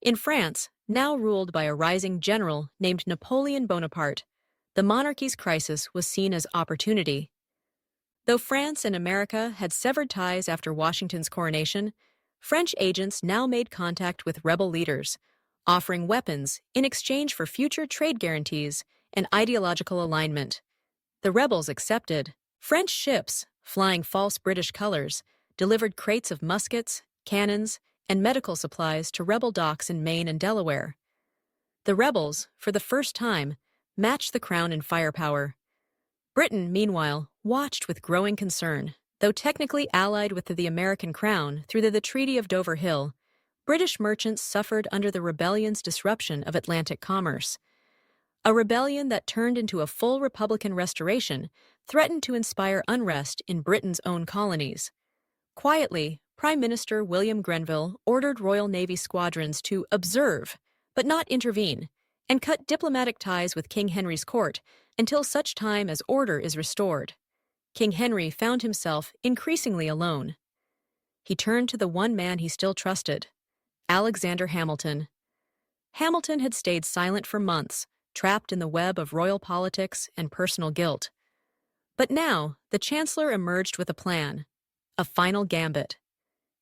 In France, now ruled by a rising general named Napoleon Bonaparte, the monarchy's crisis was seen as opportunity. Though France and America had severed ties after Washington's coronation, French agents now made contact with rebel leaders, offering weapons in exchange for future trade guarantees and ideological alignment. The rebels accepted. French ships, flying false British colors, delivered crates of muskets, cannons, and medical supplies to rebel docks in Maine and Delaware. The rebels, for the first time, matched the Crown in firepower. Britain, meanwhile, watched with growing concern. Though technically allied with the American Crown through the Treaty of Dover Hill, British merchants suffered under the rebellion's disruption of Atlantic commerce. A rebellion that turned into a full Republican restoration threatened to inspire unrest in Britain's own colonies. Quietly, Prime Minister William Grenville ordered Royal Navy squadrons to observe, but not intervene, and cut diplomatic ties with King Henry's court until such time as order is restored. King Henry found himself increasingly alone. He turned to the one man he still trusted, Alexander Hamilton. Hamilton had stayed silent for months, trapped in the web of royal politics and personal guilt. But now, the Chancellor emerged with a plan, a final gambit.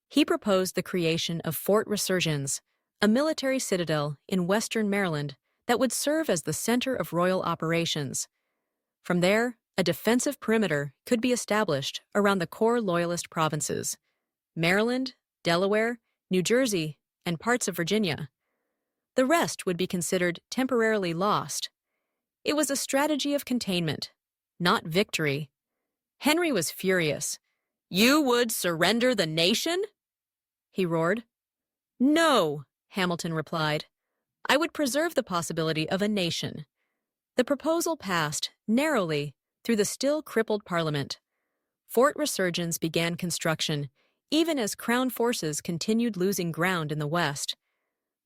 He proposed the creation of Fort Resurgence, a military citadel in western Maryland that would serve as the center of royal operations. From there, a defensive perimeter could be established around the core Loyalist provinces, Maryland, Delaware, New Jersey, and parts of Virginia. The rest would be considered temporarily lost. It was a strategy of containment, not victory. Henry was furious. "You would surrender the nation?" he roared. "No," Hamilton replied. "I would preserve the possibility of a nation." The proposal passed, narrowly, through the still crippled Parliament. Fort Resurgence began construction, even as Crown forces continued losing ground in the West.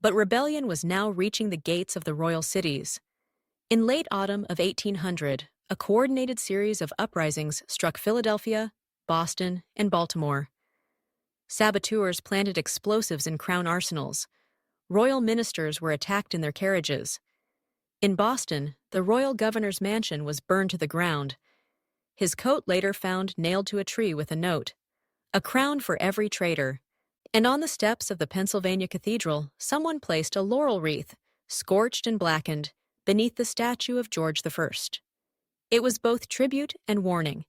But rebellion was now reaching the gates of the royal cities. In late autumn of 1800, a coordinated series of uprisings struck Philadelphia, Boston, and Baltimore. Saboteurs planted explosives in Crown arsenals. Royal ministers were attacked in their carriages. In Boston, the royal governor's mansion was burned to the ground. His coat later found nailed to a tree with a note, "A crown for every traitor." And on the steps of the Pennsylvania Cathedral, someone placed a laurel wreath, scorched and blackened, beneath the statue of George I. It was both tribute and warning.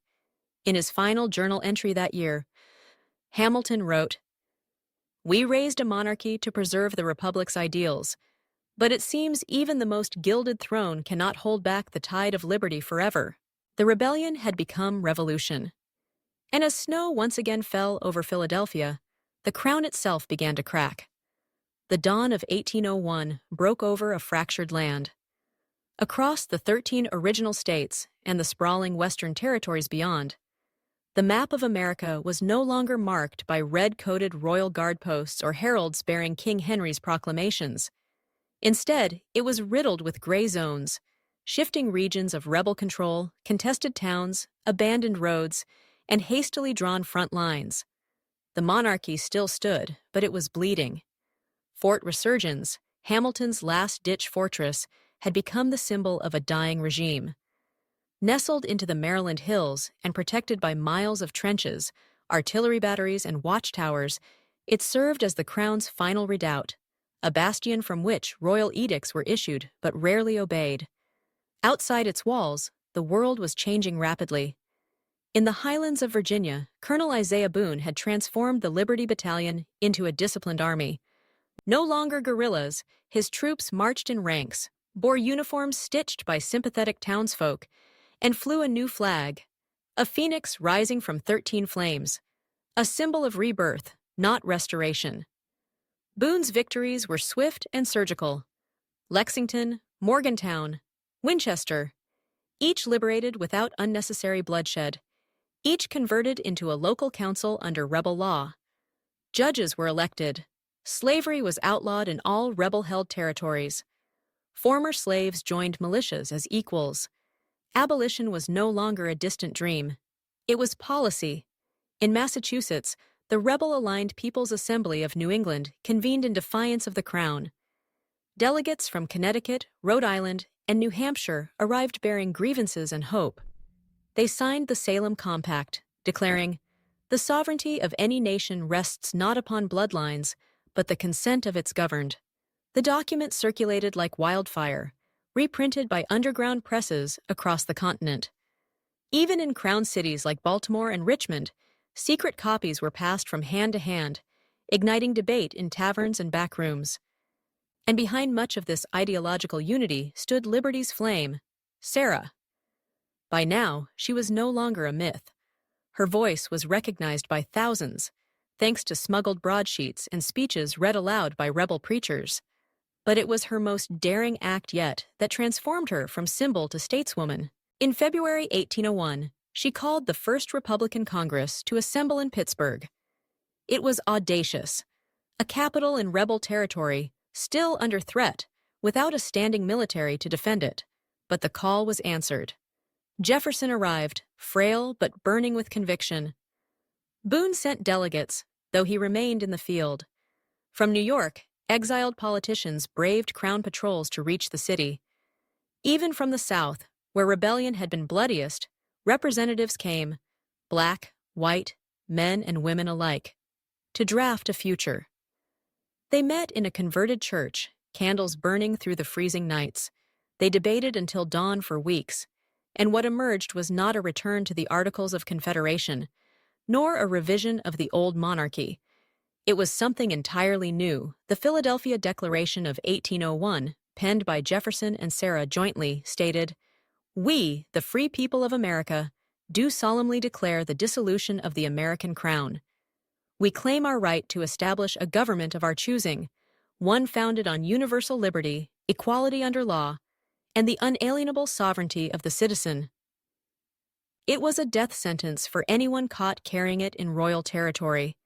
In his final journal entry that year, Hamilton wrote, "We raised a monarchy to preserve the Republic's ideals, but it seems even the most gilded throne cannot hold back the tide of liberty forever." The rebellion had become revolution. And as snow once again fell over Philadelphia, the crown itself began to crack. The dawn of 1801 broke over a fractured land. Across the 13 original states and the sprawling western territories beyond, the map of America was no longer marked by red-coated royal guard posts or heralds bearing King Henry's proclamations. Instead, it was riddled with gray zones, shifting regions of rebel control, contested towns, abandoned roads, and hastily drawn front lines. The monarchy still stood, but it was bleeding. Fort Resurgence, Hamilton's last-ditch fortress, had become the symbol of a dying regime. Nestled into the Maryland hills and protected by miles of trenches, artillery batteries, and watchtowers, it served as the crown's final redoubt, a bastion from which royal edicts were issued but rarely obeyed. Outside its walls, the world was changing rapidly. In the highlands of Virginia, Colonel Isaiah Boone had transformed the Liberty Battalion into a disciplined army. No longer guerrillas, his troops marched in ranks, bore uniforms stitched by sympathetic townsfolk, and flew a new flag, a phoenix rising from 13 flames, a symbol of rebirth, not restoration. Boone's victories were swift and surgical. Lexington, Morgantown, Winchester, each liberated without unnecessary bloodshed, each converted into a local council under rebel law. Judges were elected. Slavery was outlawed in all rebel-held territories. Former slaves joined militias as equals. Abolition was no longer a distant dream. It was policy. In Massachusetts, the rebel-aligned People's Assembly of New England convened in defiance of the Crown. Delegates from Connecticut, Rhode Island, and New Hampshire arrived bearing grievances and hope. They signed the Salem Compact, declaring, "The sovereignty of any nation rests not upon bloodlines, but the consent of its governed." The document circulated like wildfire, reprinted by underground presses across the continent. Even in Crown cities like Baltimore and Richmond, secret copies were passed from hand to hand, igniting debate in taverns and back rooms. And behind much of this ideological unity stood Liberty's flame, Sarah. By now, she was no longer a myth. Her voice was recognized by thousands, thanks to smuggled broadsheets and speeches read aloud by rebel preachers. But it was her most daring act yet that transformed her from symbol to stateswoman. In February 1801, she called the First Republican Congress to assemble in Pittsburgh. It was audacious. A capital in rebel territory, still under threat, without a standing military to defend it. But the call was answered. Jefferson arrived, frail but burning with conviction. Boone sent delegates, though he remained in the field. From New York, exiled politicians braved Crown patrols to reach the city. Even from the South, where rebellion had been bloodiest, representatives came, black, white, men and women alike, to draft a future. They met in a converted church, candles burning through the freezing nights. They debated until dawn for weeks, and what emerged was not a return to the Articles of Confederation, nor a revision of the old monarchy. It was something entirely new. The Philadelphia Declaration of 1801, penned by Jefferson and Sarah jointly, stated, "We, the free people of America, do solemnly declare the dissolution of the American crown. We claim our right to establish a government of our choosing, one founded on universal liberty, equality under law, and the unalienable sovereignty of the citizen." It was a death sentence for anyone caught carrying it in royal territory,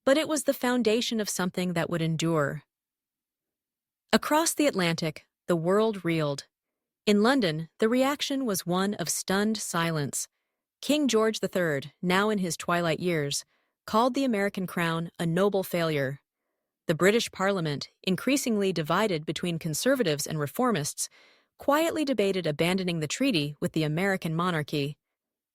but it was the foundation of something that would endure. Across the Atlantic, the world reeled. In London, the reaction was one of stunned silence. King George III, now in his twilight years, called the American crown a noble failure. The British Parliament, increasingly divided between conservatives and reformists, quietly debated abandoning the treaty with the American monarchy.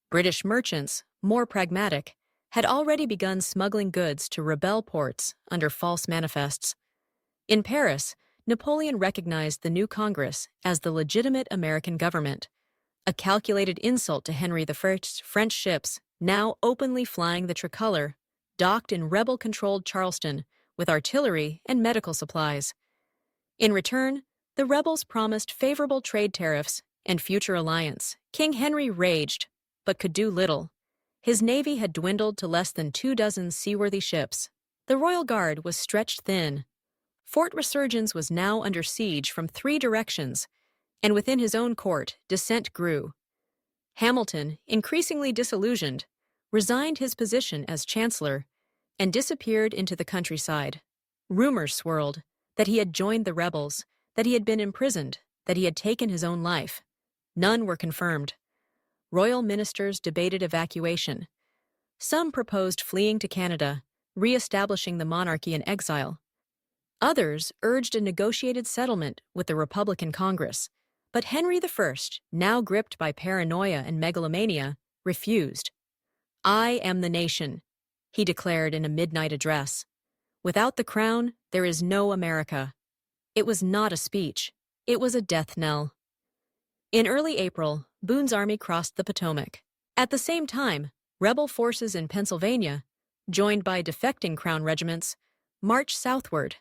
British merchants, more pragmatic, had already begun smuggling goods to rebel ports under false manifests. In Paris, Napoleon recognized the new Congress as the legitimate American government, a calculated insult to Henry I's French ships, now openly flying the tricolor, docked in rebel-controlled Charleston with artillery and medical supplies. In return, the rebels promised favorable trade tariffs and future alliance. King Henry raged, but could do little. His navy had dwindled to less than 24 seaworthy ships. The Royal Guard was stretched thin. Fort Resurgence was now under siege from 3 directions, and within his own court, dissent grew. Hamilton, increasingly disillusioned, resigned his position as chancellor and disappeared into the countryside. Rumors swirled that he had joined the rebels, that he had been imprisoned, that he had taken his own life. None were confirmed. Royal ministers debated evacuation. Some proposed fleeing to Canada, re-establishing the monarchy in exile. Others urged a negotiated settlement with the Republican Congress. But Henry I, now gripped by paranoia and megalomania, refused. "I am the nation," he declared in a midnight address. "Without the crown, there is no America." It was not a speech. It was a death knell. In early April, Boone's army crossed the Potomac. At the same time, rebel forces in Pennsylvania, joined by defecting crown regiments, marched southward.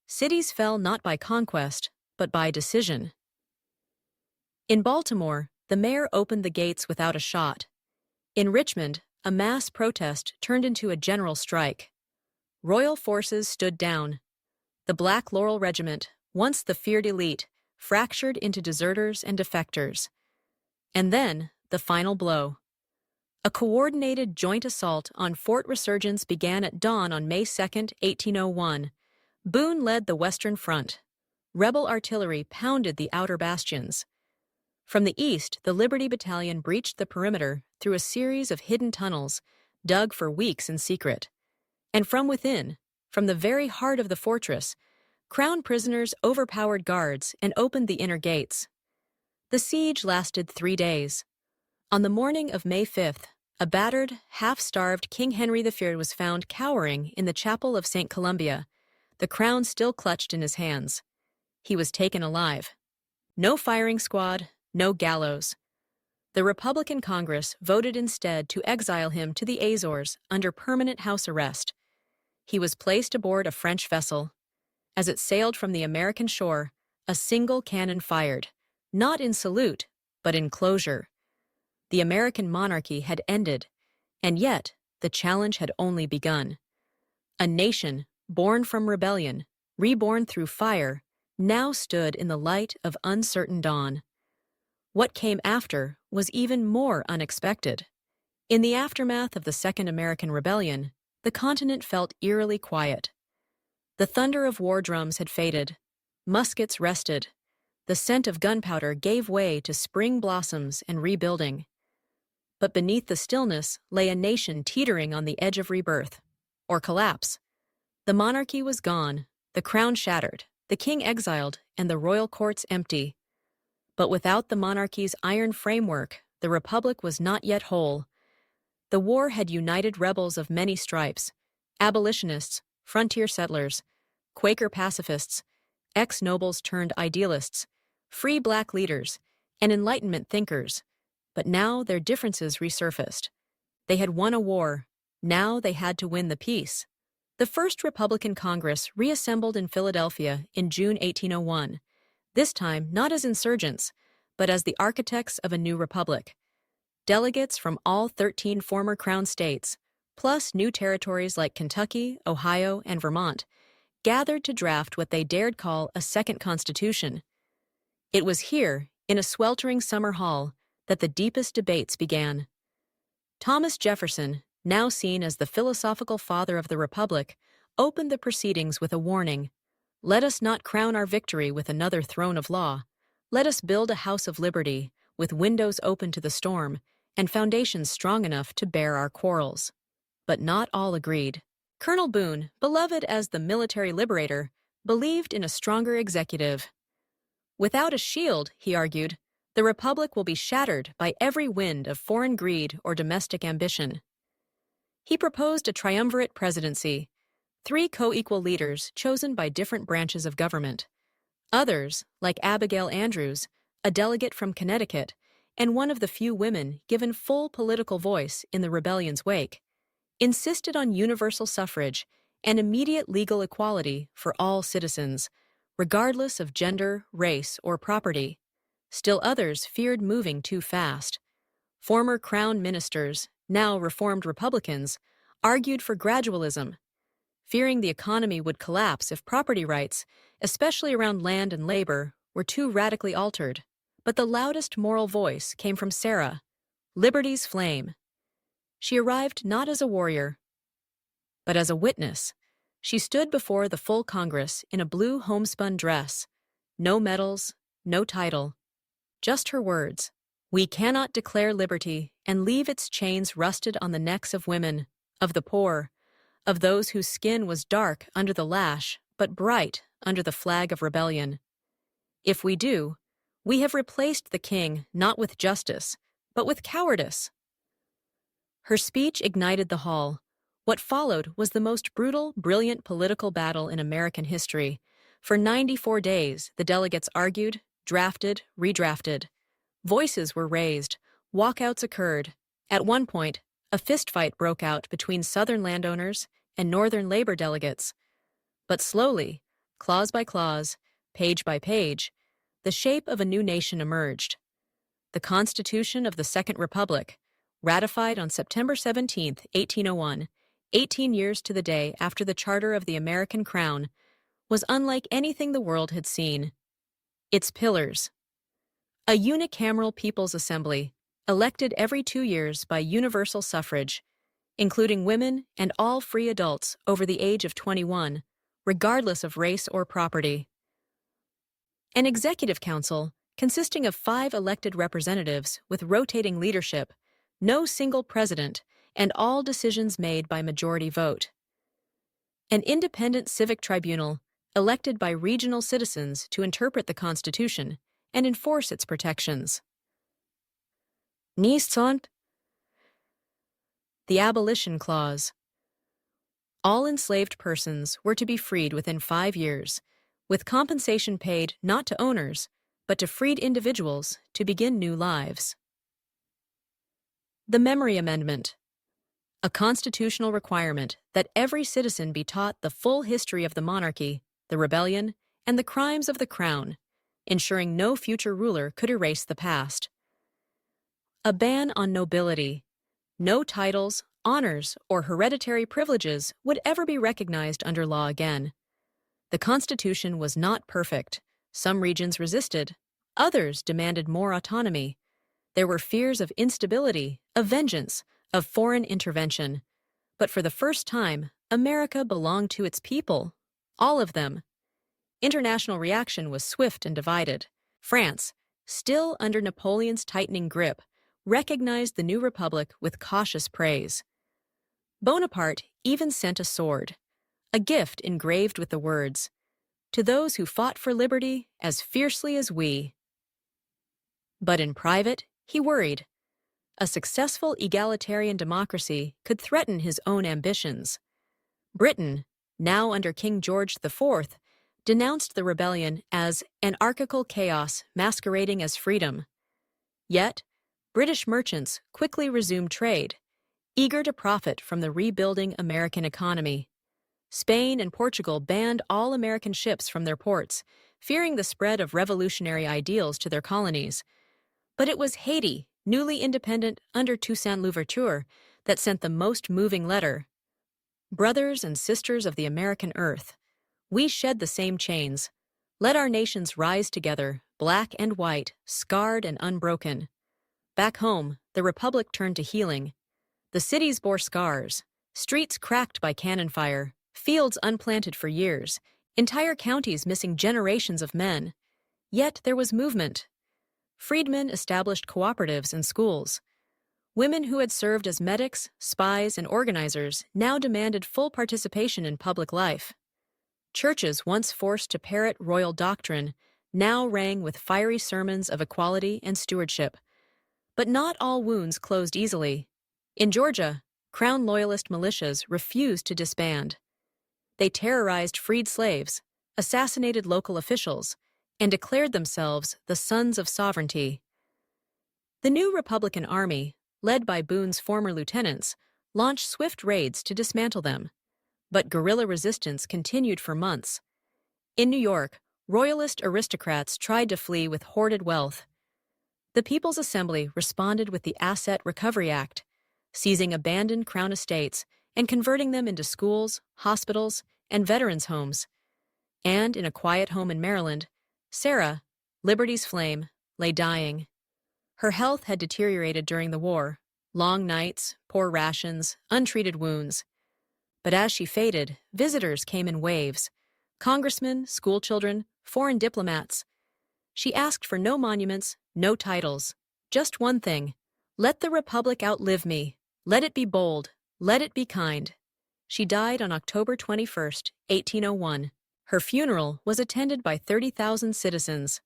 Cities fell not by conquest, but by decision. In Baltimore, the mayor opened the gates without a shot. In Richmond, a mass protest turned into a general strike. Royal forces stood down. The Black Laurel Regiment, once the feared elite, fractured into deserters and defectors. And then, the final blow. A coordinated joint assault on Fort Resurgence began at dawn on May 2, 1801. Boone led the Western Front. Rebel artillery pounded the outer bastions. From the east, the Liberty Battalion breached the perimeter through a series of hidden tunnels, dug for weeks in secret. And from within, from the very heart of the fortress, Crown prisoners overpowered guards and opened the inner gates. The siege lasted 3 days. On the morning of May 5th, a battered, half-starved King Henry III was found cowering in the chapel of St. Columbia, the crown still clutched in his hands. He was taken alive. No firing squad, no gallows. The Republican Congress voted instead to exile him to the Azores under permanent house arrest. He was placed aboard a French vessel. As it sailed from the American shore, a single cannon fired, not in salute, but in closure. The American monarchy had ended, and yet the challenge had only begun. A nation, born from rebellion, reborn through fire, now stood in the light of uncertain dawn. What came after was even more unexpected. In the aftermath of the Second American Rebellion, the continent felt eerily quiet. The thunder of war drums had faded. Muskets rested. The scent of gunpowder gave way to spring blossoms and rebuilding. But beneath the stillness lay a nation teetering on the edge of rebirth, or collapse. The monarchy was gone, the crown shattered, the king exiled, and the royal courts empty. But without the monarchy's iron framework, the republic was not yet whole. The war had united rebels of many stripes: abolitionists, frontier settlers, Quaker pacifists, ex-nobles turned idealists, free black leaders, and Enlightenment thinkers. But now their differences resurfaced. They had won a war. Now they had to win the peace. The first Republican Congress reassembled in Philadelphia in June 1801, this time not as insurgents, but as the architects of a new republic. Delegates from all 13 former Crown states, plus new territories like Kentucky, Ohio, and Vermont, gathered to draft what they dared call a second constitution. It was here, in a sweltering summer hall, that the deepest debates began. Thomas Jefferson, now seen as the philosophical father of the Republic, opened the proceedings with a warning: "Let us not crown our victory with another throne of law. Let us build a house of liberty, with windows open to the storm, and foundations strong enough to bear our quarrels." But not all agreed. Colonel Boone, beloved as the military liberator, believed in a stronger executive. Without a shield, he argued, the Republic will be shattered by every wind of foreign greed or domestic ambition. He proposed a triumvirate presidency, 3 co-equal leaders chosen by different branches of government. Others, like Abigail Andrews, a delegate from Connecticut, and one of the few women given full political voice in the rebellion's wake, insisted on universal suffrage and immediate legal equality for all citizens, regardless of gender, race, or property. Still others feared moving too fast. Former Crown ministers, now reformed Republicans, argued for gradualism, fearing the economy would collapse if property rights, especially around land and labor, were too radically altered. But the loudest moral voice came from Sarah, Liberty's flame. She arrived not as a warrior, but as a witness. She stood before the full Congress in a blue homespun dress. No medals, no title, just her words. "We cannot declare liberty and leave its chains rusted on the necks of women, of the poor, of those whose skin was dark under the lash, but bright under the flag of rebellion. If we do, we have replaced the king not with justice, but with cowardice." Her speech ignited the hall. What followed was the most brutal, brilliant political battle in American history. For 94 days, the delegates argued, drafted, redrafted. Voices were raised. Walkouts occurred. At one point, a fistfight broke out between Southern landowners and Northern labor delegates. But slowly, clause by clause, page by page, the shape of a new nation emerged. The Constitution of the Second Republic, ratified on September 17, 1801, 18 years to the day after the Charter of the American Crown, was unlike anything the world had seen. Its pillars: a unicameral People's Assembly, elected every 2 years by universal suffrage, including women and all free adults over the age of 21, regardless of race or property. An executive council consisting of 5 elected representatives with rotating leadership, no single president, and all decisions made by majority vote. An independent civic tribunal elected by regional citizens to interpret the Constitution and enforce its protections. The Abolition Clause. All enslaved persons were to be freed within 5 years, with compensation paid not to owners, but to freed individuals to begin new lives. The Memory Amendment. A constitutional requirement that every citizen be taught the full history of the monarchy, the rebellion, and the crimes of the crown, ensuring no future ruler could erase the past. A ban on nobility. No titles, honors, or hereditary privileges would ever be recognized under law again. The Constitution was not perfect. Some regions resisted. Others demanded more autonomy. There were fears of instability, of vengeance, of foreign intervention. But for the first time, America belonged to its people. All of them. International reaction was swift and divided. France, still under Napoleon's tightening grip, recognized the new republic with cautious praise. Bonaparte even sent a sword, a gift engraved with the words, "To those who fought for liberty as fiercely as we." But in private, he worried. A successful egalitarian democracy could threaten his own ambitions. Britain, now under King George IV, denounced the rebellion as anarchical chaos masquerading as freedom. Yet, British merchants quickly resumed trade, eager to profit from the rebuilding American economy. Spain and Portugal banned all American ships from their ports, fearing the spread of revolutionary ideals to their colonies. But it was Haiti, newly independent under Toussaint Louverture, that sent the most moving letter. "Brothers and sisters of the American earth, we shed the same chains. Let our nations rise together, black and white, scarred and unbroken." Back home, the Republic turned to healing. The cities bore scars, streets cracked by cannon fire, fields unplanted for years, entire counties missing generations of men. Yet there was movement. Freedmen established cooperatives and schools. Women who had served as medics, spies, and organizers now demanded full participation in public life. Churches once forced to parrot royal doctrine now rang with fiery sermons of equality and stewardship. But not all wounds closed easily. In Georgia, Crown Loyalist militias refused to disband. They terrorized freed slaves, assassinated local officials, and declared themselves the Sons of Sovereignty. The new Republican Army, led by Boone's former lieutenants, launched swift raids to dismantle them. But guerrilla resistance continued for months. In New York, Royalist aristocrats tried to flee with hoarded wealth. The People's Assembly responded with the Asset Recovery Act, seizing abandoned Crown estates and converting them into schools, hospitals, and veterans' homes. And in a quiet home in Maryland, Sarah, Liberty's flame, lay dying. Her health had deteriorated during the war, long nights, poor rations, untreated wounds. But as she faded, visitors came in waves. Congressmen, schoolchildren, foreign diplomats. She asked for no monuments, no titles, just one thing: let the Republic outlive me. Let it be bold. Let it be kind. She died on October 21, 1801. Her funeral was attended by 30,000 citizens.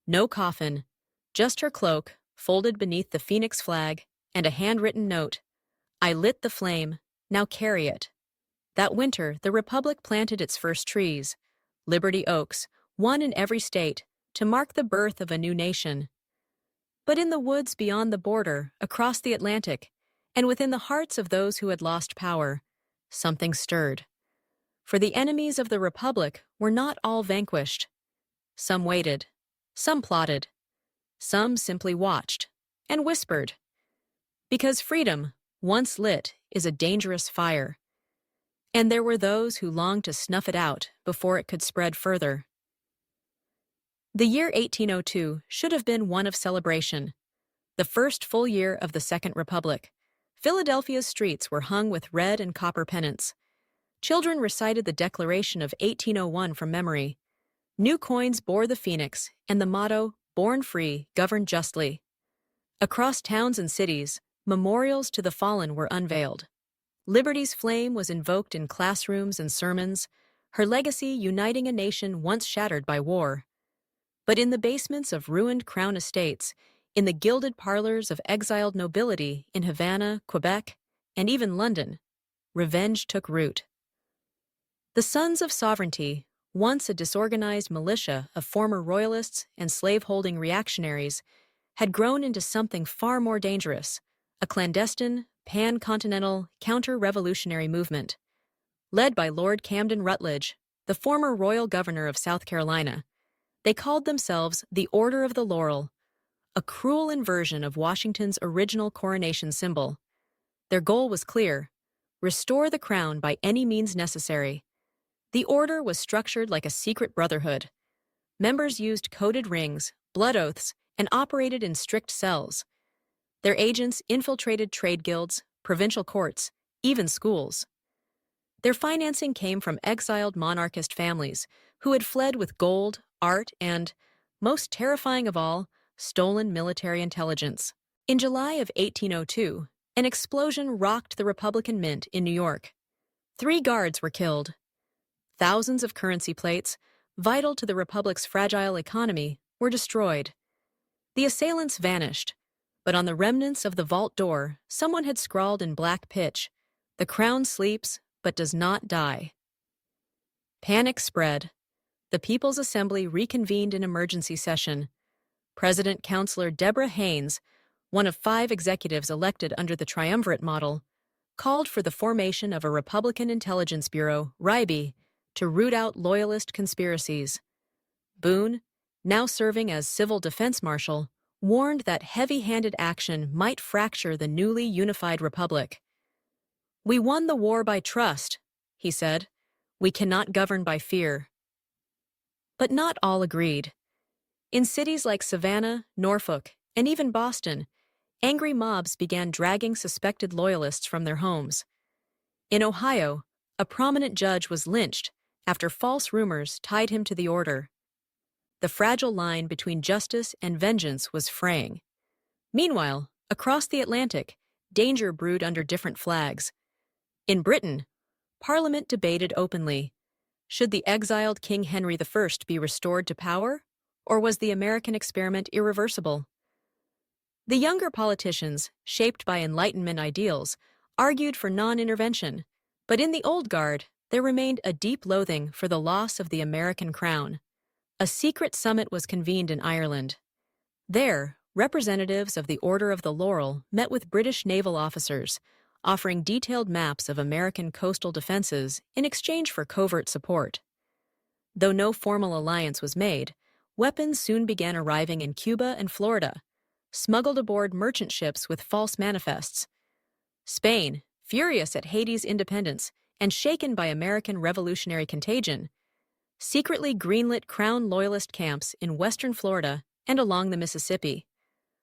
No coffin, just her cloak, folded beneath the Phoenix flag, and a handwritten note: "I lit the flame, now carry it." That winter, the Republic planted its first trees, Liberty oaks, one in every state, to mark the birth of a new nation. But in the woods beyond the border, across the Atlantic, and within the hearts of those who had lost power, something stirred. For the enemies of the Republic were not all vanquished. Some waited, some plotted, some simply watched and whispered. Because freedom, once lit, is a dangerous fire. And there were those who longed to snuff it out before it could spread further. The year 1802 should have been one of celebration. The first full year of the Second Republic. Philadelphia's streets were hung with red and copper pennants. Children recited the Declaration of 1801 from memory. New coins bore the phoenix and the motto, "Born free, govern justly." Across towns and cities, memorials to the fallen were unveiled. Liberty's flame was invoked in classrooms and sermons, her legacy uniting a nation once shattered by war. But in the basements of ruined Crown estates, in the gilded parlors of exiled nobility in Havana, Quebec, and even London, revenge took root. The Sons of Sovereignty, once a disorganized militia of former royalists and slave-holding reactionaries, had grown into something far more dangerous, a clandestine, pan-continental, counter-revolutionary movement. Led by Lord Camden Rutledge, the former royal governor of South Carolina, they called themselves the Order of the Laurel, a cruel inversion of Washington's original coronation symbol. Their goal was clear: restore the crown by any means necessary. The order was structured like a secret brotherhood. Members used coded rings, blood oaths, and operated in strict cells. Their agents infiltrated trade guilds, provincial courts, even schools. Their financing came from exiled monarchist families who had fled with gold, art, and, most terrifying of all, stolen military intelligence. In July of 1802, an explosion rocked the Republican Mint in New York. 3 guards were killed. Thousands of currency plates, vital to the Republic's fragile economy, were destroyed. The assailants vanished, but on the remnants of the vault door, someone had scrawled in black pitch, "The crown sleeps, but does not die." Panic spread. The People's Assembly reconvened in emergency session. President Counselor Deborah Haynes, one of 5 executives elected under the triumvirate model, called for the formation of a Republican Intelligence Bureau, RIBE, to root out loyalist conspiracies. Boone, now serving as Civil Defense Marshal, warned that heavy-handed action might fracture the newly unified republic. "We won the war by trust," he said. "We cannot govern by fear." But not all agreed. In cities like Savannah, Norfolk, and even Boston, angry mobs began dragging suspected loyalists from their homes. In Ohio, a prominent judge was lynched after false rumors tied him to the order. The fragile line between justice and vengeance was fraying. Meanwhile, across the Atlantic, danger brewed under different flags. In Britain, Parliament debated openly. Should the exiled King Henry I be restored to power, or was the American experiment irreversible? The younger politicians, shaped by Enlightenment ideals, argued for non-intervention, but in the old guard, there remained a deep loathing for the loss of the American crown. A secret summit was convened in Ireland. There, representatives of the Order of the Laurel met with British naval officers, offering detailed maps of American coastal defenses in exchange for covert support. Though no formal alliance was made, weapons soon began arriving in Cuba and Florida, smuggled aboard merchant ships with false manifests. Spain, furious at Haiti's independence and shaken by American revolutionary contagion, secretly greenlit Crown Loyalist camps in western Florida and along the Mississippi.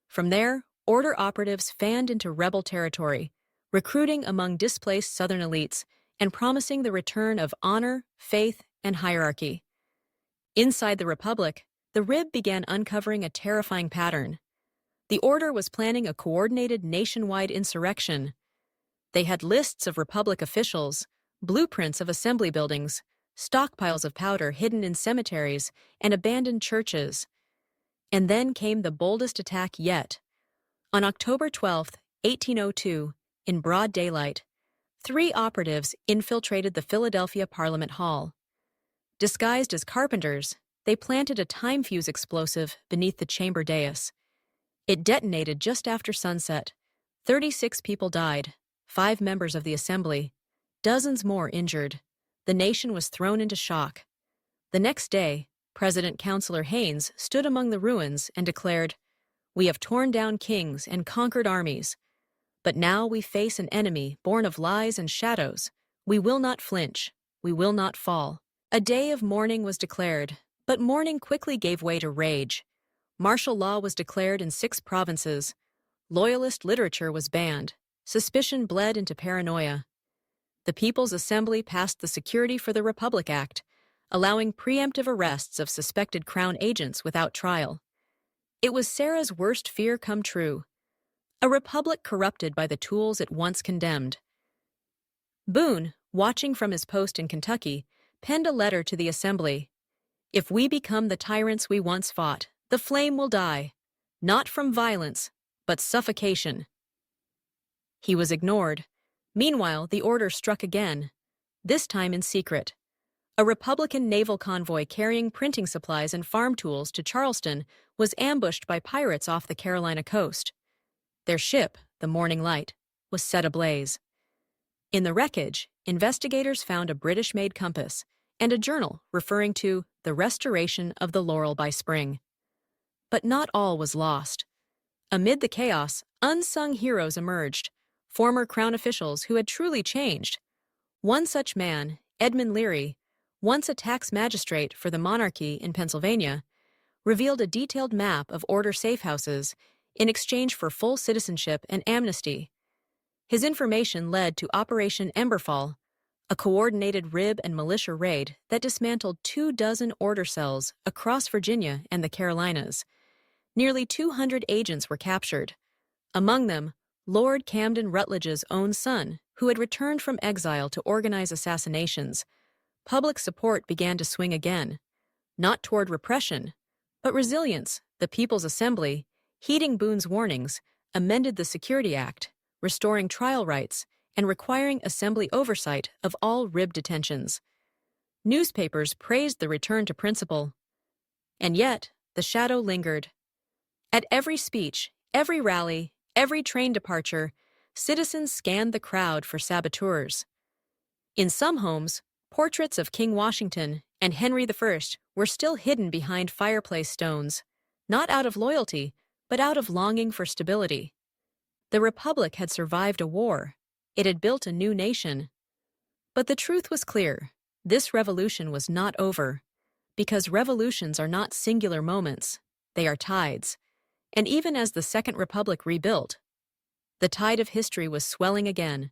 From there, order operatives fanned into rebel territory, recruiting among displaced Southern elites and promising the return of honor, faith, and hierarchy. Inside the Republic, the RIB began uncovering a terrifying pattern. The order was planning a coordinated nationwide insurrection. They had lists of Republic officials, blueprints of assembly buildings, stockpiles of powder hidden in cemeteries and abandoned churches. And then came the boldest attack yet. On October 12, 1802, in broad daylight, 3 operatives infiltrated the Philadelphia Parliament Hall. Disguised as carpenters, they planted a time fuse explosive beneath the chamber dais. It detonated just after sunset. 36 people died, 5 members of the assembly, dozens more injured. The nation was thrown into shock. The next day, President Counselor Haynes stood among the ruins and declared, "We have torn down kings and conquered armies. But now we face an enemy born of lies and shadows. We will not flinch. We will not fall." A day of mourning was declared, but mourning quickly gave way to rage. Martial law was declared in 6 provinces. Loyalist literature was banned. Suspicion bled into paranoia. The People's Assembly passed the Security for the Republic Act, allowing preemptive arrests of suspected Crown agents without trial. It was Sarah's worst fear come true. A republic corrupted by the tools it once condemned. Boone, watching from his post in Kentucky, penned a letter to the Assembly. "If we become the tyrants we once fought, the flame will die, not from violence, but suffocation." He was ignored. Meanwhile, the order struck again, this time in secret. A Republican naval convoy carrying printing supplies and farm tools to Charleston was ambushed by pirates off the Carolina coast. Their ship, the Morning Light, was set ablaze. In the wreckage, investigators found a British-made compass and a journal referring to the restoration of the Laurel by spring. But not all was lost. Amid the chaos, unsung heroes emerged, former Crown officials who had truly changed. One such man, Edmund Leary, once a tax magistrate for the monarchy in Pennsylvania, revealed a detailed map of order safehouses in exchange for full citizenship and amnesty. His information led to Operation Emberfall, a coordinated rib and militia raid that dismantled 24 order cells across Virginia and the Carolinas. Nearly 200 agents were captured. Among them, Lord Camden Rutledge's own son, who had returned from exile to organize assassinations. Public support began to swing again, not toward repression, but resilience. The People's Assembly, heeding Boone's warnings, amended the Security Act, restoring trial rights and requiring assembly oversight of all rib detentions. Newspapers praised the return to principle. And yet, the shadow lingered. At every speech, every rally, every train departure, citizens scanned the crowd for saboteurs. In some homes, portraits of King Washington and Henry I were still hidden behind fireplace stones, not out of loyalty, but out of longing for stability. The Republic had survived a war. It had built a new nation. But the truth was clear. This revolution was not over, because revolutions are not singular moments. They are tides. And even as the Second Republic rebuilt, the tide of history was swelling again,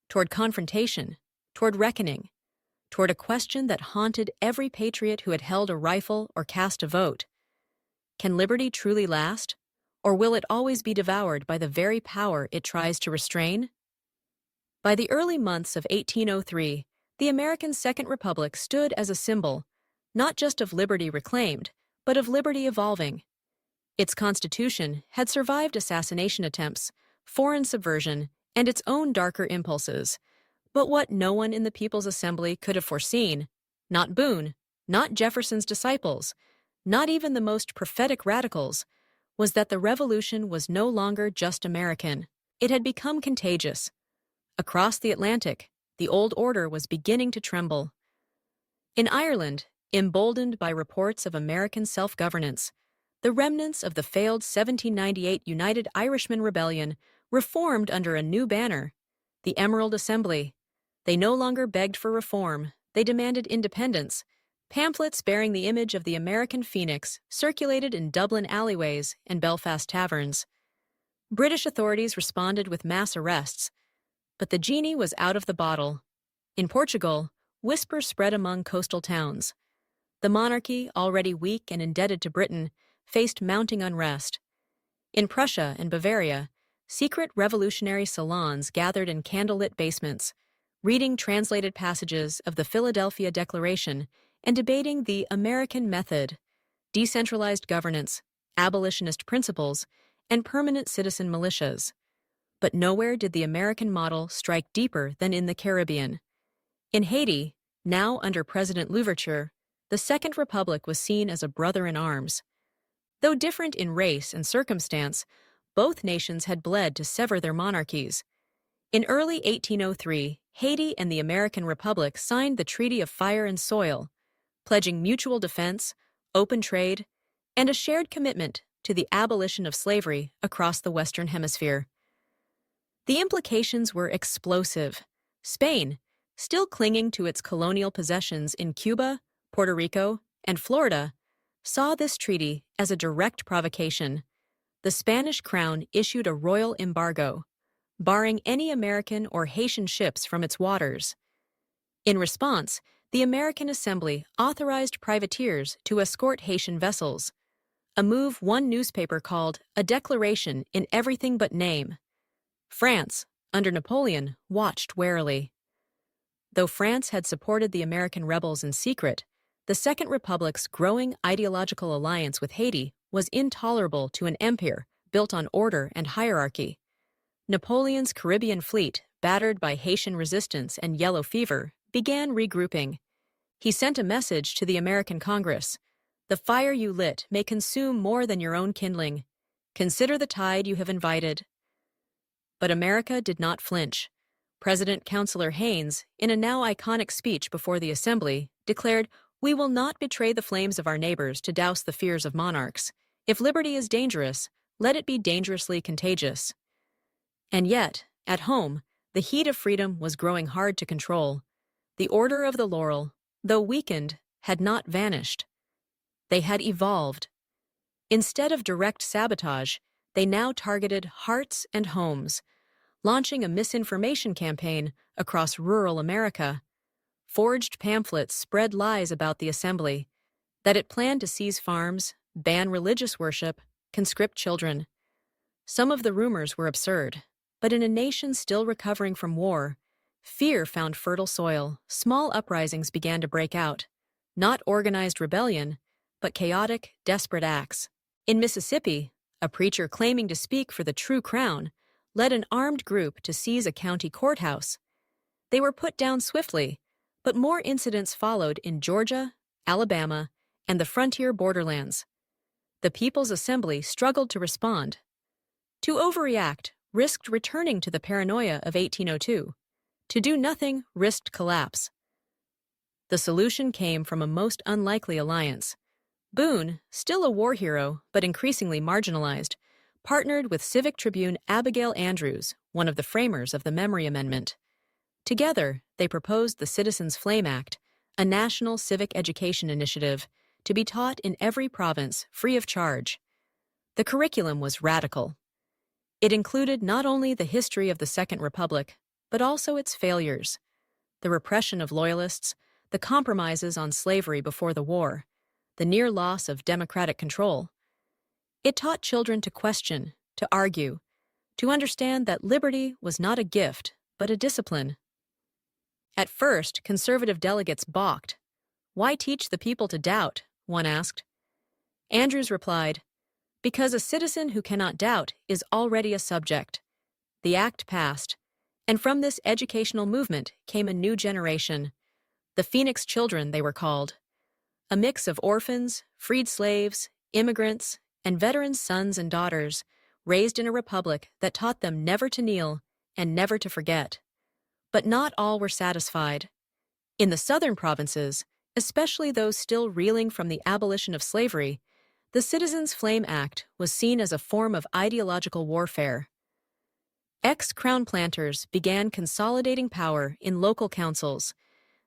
toward confrontation, toward reckoning, toward a question that haunted every patriot who had held a rifle or cast a vote. Can liberty truly last, or will it always be devoured by the very power it tries to restrain? By the early months of 1803, the American Second Republic stood as a symbol, not just of liberty reclaimed, but of liberty evolving. Its constitution had survived assassination attempts, foreign subversion, and its own darker impulses. But what no one in the People's Assembly could have foreseen, not Boone, not Jefferson's disciples, not even the most prophetic radicals, was that the revolution was no longer just American. It had become contagious. Across the Atlantic, the old order was beginning to tremble. In Ireland, emboldened by reports of American self-governance, the remnants of the failed 1798 United Irishmen Rebellion reformed under a new banner, the Emerald Assembly. They no longer begged for reform, they demanded independence. Pamphlets bearing the image of the American Phoenix circulated in Dublin alleyways and Belfast taverns. British authorities responded with mass arrests, but the genie was out of the bottle. In Portugal, whispers spread among coastal towns. The monarchy, already weak and indebted to Britain, faced mounting unrest. In Prussia and Bavaria, secret revolutionary salons gathered in candlelit basements, reading translated passages of the Philadelphia Declaration and debating the American method, decentralized governance, abolitionist principles, and permanent citizen militias. But nowhere did the American model strike deeper than in the Caribbean. In Haiti, now under President Louverture, the Second Republic was seen as a brother in arms. Though different in race and circumstance, both nations had bled to sever their monarchies. In early 1803, Haiti and the American Republic signed the Treaty of Fire and Soil, pledging mutual defense, open trade, and a shared commitment to the abolition of slavery across the Western Hemisphere. The implications were explosive. Spain, still clinging to its colonial possessions in Cuba, Puerto Rico, and Florida, saw this treaty as a direct provocation. The Spanish crown issued a royal embargo, barring any American or Haitian ships from its waters. In response, the American Assembly authorized privateers to escort Haitian vessels, a move one newspaper called a declaration in everything but name. France, under Napoleon, watched warily. Though France had supported the American rebels in secret, the Second Republic's growing ideological alliance with Haiti was intolerable to an empire built on order and hierarchy. Napoleon's Caribbean fleet, battered by Haitian resistance and yellow fever, began regrouping. He sent a message to the American Congress: "The fire you lit may consume more than your own kindling. Consider the tide you have invited." But America did not flinch. President Councilor Haynes, in a now iconic speech before the Assembly, declared, "We will not betray the flames of our neighbors to douse the fears of monarchs. If liberty is dangerous, let it be dangerously contagious." And yet, at home, the heat of freedom was growing hard to control. The Order of the Laurel, though weakened, had not vanished. They had evolved. Instead of direct sabotage, they now targeted hearts and homes. launching a misinformation campaign across rural America. Forged pamphlets spread lies about the assembly, that it planned to seize farms, ban religious worship, conscript children. Some of the rumors were absurd, but in a nation still recovering from war, fear found fertile soil. Small uprisings began to break out, not organized rebellion, but chaotic, desperate acts. In Mississippi, a preacher claiming to speak for the true crown led an armed group to seize a county courthouse. They were put down swiftly, but more incidents followed in Georgia, Alabama, and the frontier borderlands. The People's Assembly struggled to respond. To overreact risked returning to the paranoia of 1802. To do nothing risked collapse. The solution came from a most unlikely alliance. Boone, still a war hero but increasingly marginalized, partnered with Civic Tribune Abigail Andrews, one of the framers of the Memory Amendment. Together, they proposed the Citizens' Flame Act, a national civic education initiative to be taught in every province free of charge. The curriculum was radical. It included not only the history of the Second Republic, but also its failures, the repression of loyalists, the compromises on slavery before the war, the near loss of democratic control. It taught children to question, to argue, to understand that liberty was not a gift, but a discipline. At first, conservative delegates balked. "Why teach the people to doubt?" one asked. Andrews replied, "Because a citizen who cannot doubt is already a subject." The act passed, and from this educational movement came a new generation. The Phoenix Children, they were called. A mix of orphans, freed slaves, immigrants, and veterans' sons and daughters, raised in a republic that taught them never to kneel and never to forget. But not all were satisfied. In the southern provinces, especially those still reeling from the abolition of slavery, the Citizens' Flame Act was seen as a form of ideological warfare. Ex-crown planters began consolidating power in local councils.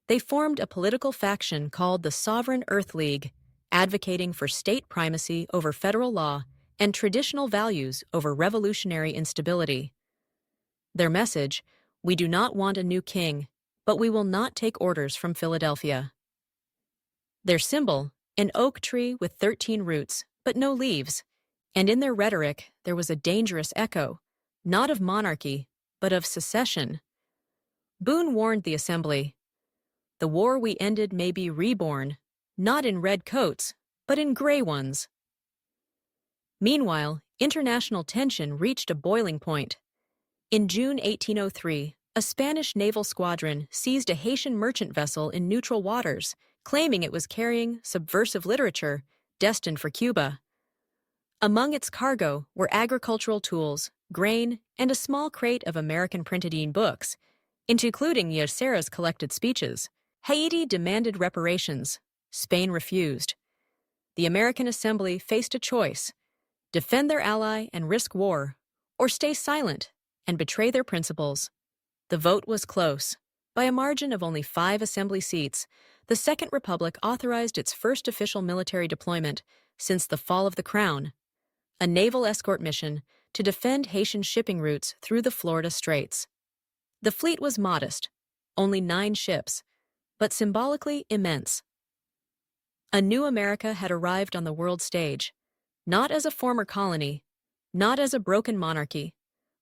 They formed a political faction called the Sovereign Earth League, advocating for state primacy over federal law and traditional values over revolutionary instability. Their message: "We do not want a new king, but we will not take orders from Philadelphia." Their symbol: an oak tree with 13 roots, but no leaves. And in their rhetoric, there was a dangerous echo, not of monarchy, but of secession. Boone warned the assembly, "The war we ended may be reborn, not in red coats, but in gray ones." Meanwhile, international tension reached a boiling point. In June 1803, a Spanish naval squadron seized a Haitian merchant vessel in neutral waters, claiming it was carrying subversive literature destined for Cuba. Among its cargo were agricultural tools, grain, and a small crate of American printed-in books, including Yosera's collected speeches. Haiti demanded reparations. Spain refused. The American Assembly faced a choice: defend their ally and risk war, or stay silent and betray their principles. The vote was close. By a margin of only 5 assembly seats, the Second Republic authorized its first official military deployment since the fall of the Crown, a naval escort mission to defend Haitian shipping routes through the Florida Straits. The fleet was modest, only 9 ships, but symbolically immense. A new America had arrived on the world stage, not as a former colony, not as a broken monarchy,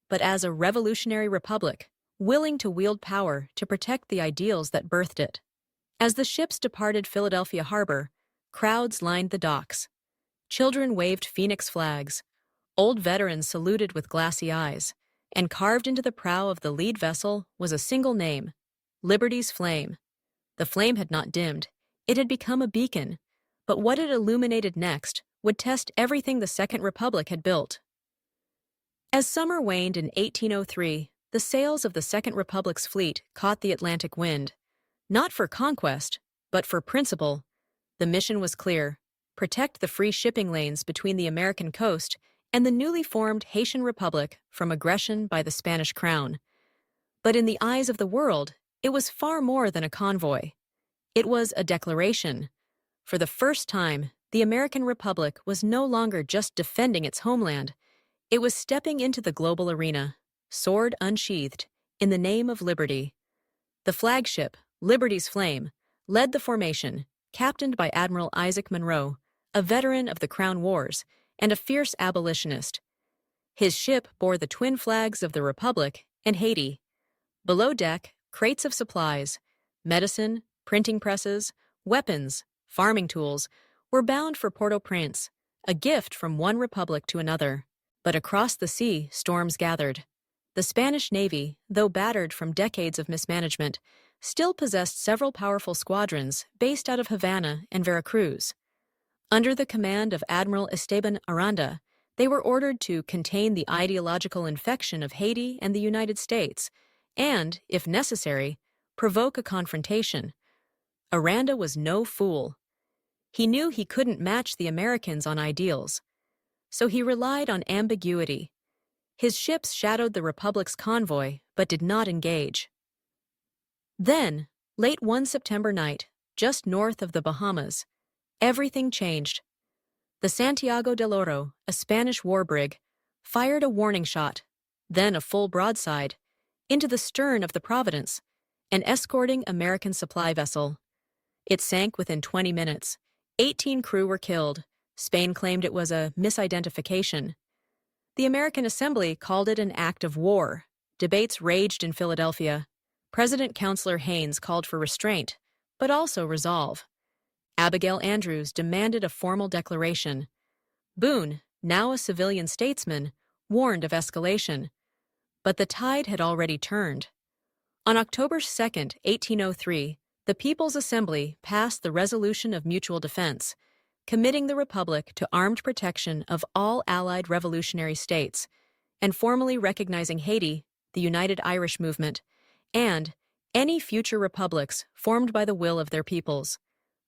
but as a revolutionary republic, willing to wield power to protect the ideals that birthed it. As the ships departed Philadelphia Harbor, crowds lined the docks. Children waved Phoenix flags. Old veterans saluted with glassy eyes, and carved into the prow of the lead vessel was a single name: Liberty's Flame. The flame had not dimmed. It had become a beacon, but what it illuminated next would test everything the Second Republic had built. As summer waned in 1803, the sails of the Second Republic's fleet caught the Atlantic wind. Not for conquest, but for principle. The mission was clear: protect the free shipping lanes between the American coast and the newly formed Haitian Republic from aggression by the Spanish crown. But in the eyes of the world, it was far more than a convoy. It was a declaration. For the first time, the American Republic was no longer just defending its homeland. It was stepping into the global arena, sword unsheathed, in the name of liberty. The flagship, Liberty's Flame, led the formation, captained by Admiral Isaac Monroe, a veteran of the Crown Wars and a fierce abolitionist. His ship bore the twin flags of the Republic and Haiti. Below deck, crates of supplies, medicine, printing presses, weapons, farming tools, were bound for Port-au-Prince, a gift from one republic to another. But across the sea, storms gathered. The Spanish Navy, though battered from decades of mismanagement, still possessed several powerful squadrons based out of Havana and Veracruz. Under the command of Admiral Esteban Aranda, they were ordered to contain the ideological infection of Haiti and the United States and, if necessary, provoke a confrontation. Aranda was no fool. He knew he couldn't match the Americans on ideals, so he relied on ambiguity. His ships shadowed the Republic's convoy but did not engage. Then, late one September night, just north of the Bahamas, everything changed. The Santiago del Oro, a Spanish war brig, fired a warning shot, then a full broadside, into the stern of the Providence, an escorting American supply vessel. It sank within 20 minutes. 18 crew were killed. Spain claimed it was a misidentification. The American Assembly called it an act of war. Debates raged in Philadelphia. President Counselor Haynes called for restraint, but also resolve. Abigail Andrews demanded a formal declaration. Boone, now a civilian statesman, warned of escalation. But the tide had already turned. On October 2, 1803, the People's Assembly passed the Resolution of Mutual Defense, committing the Republic to armed protection of all Allied revolutionary states, and formally recognizing Haiti, the United Irish Movement, and any future republics formed by the will of their peoples.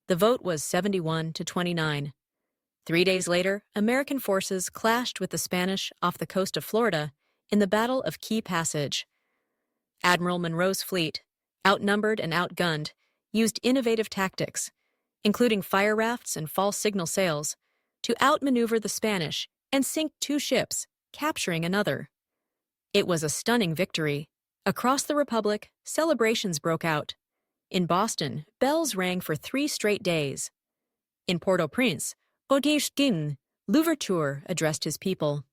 The vote was 71 to 29. 3 days later, American forces clashed with the Spanish off the coast of Florida in the Battle of Key Passage. Admiral Monroe's fleet, outnumbered and outgunned, used innovative tactics, including fire rafts and false signal sails, to outmaneuver the Spanish and sink 2 ships, capturing another. It was a stunning victory. Across the Republic, celebrations broke out. In Boston, bells rang for 3 straight days. In Port-au-Prince, Louverture addressed his people.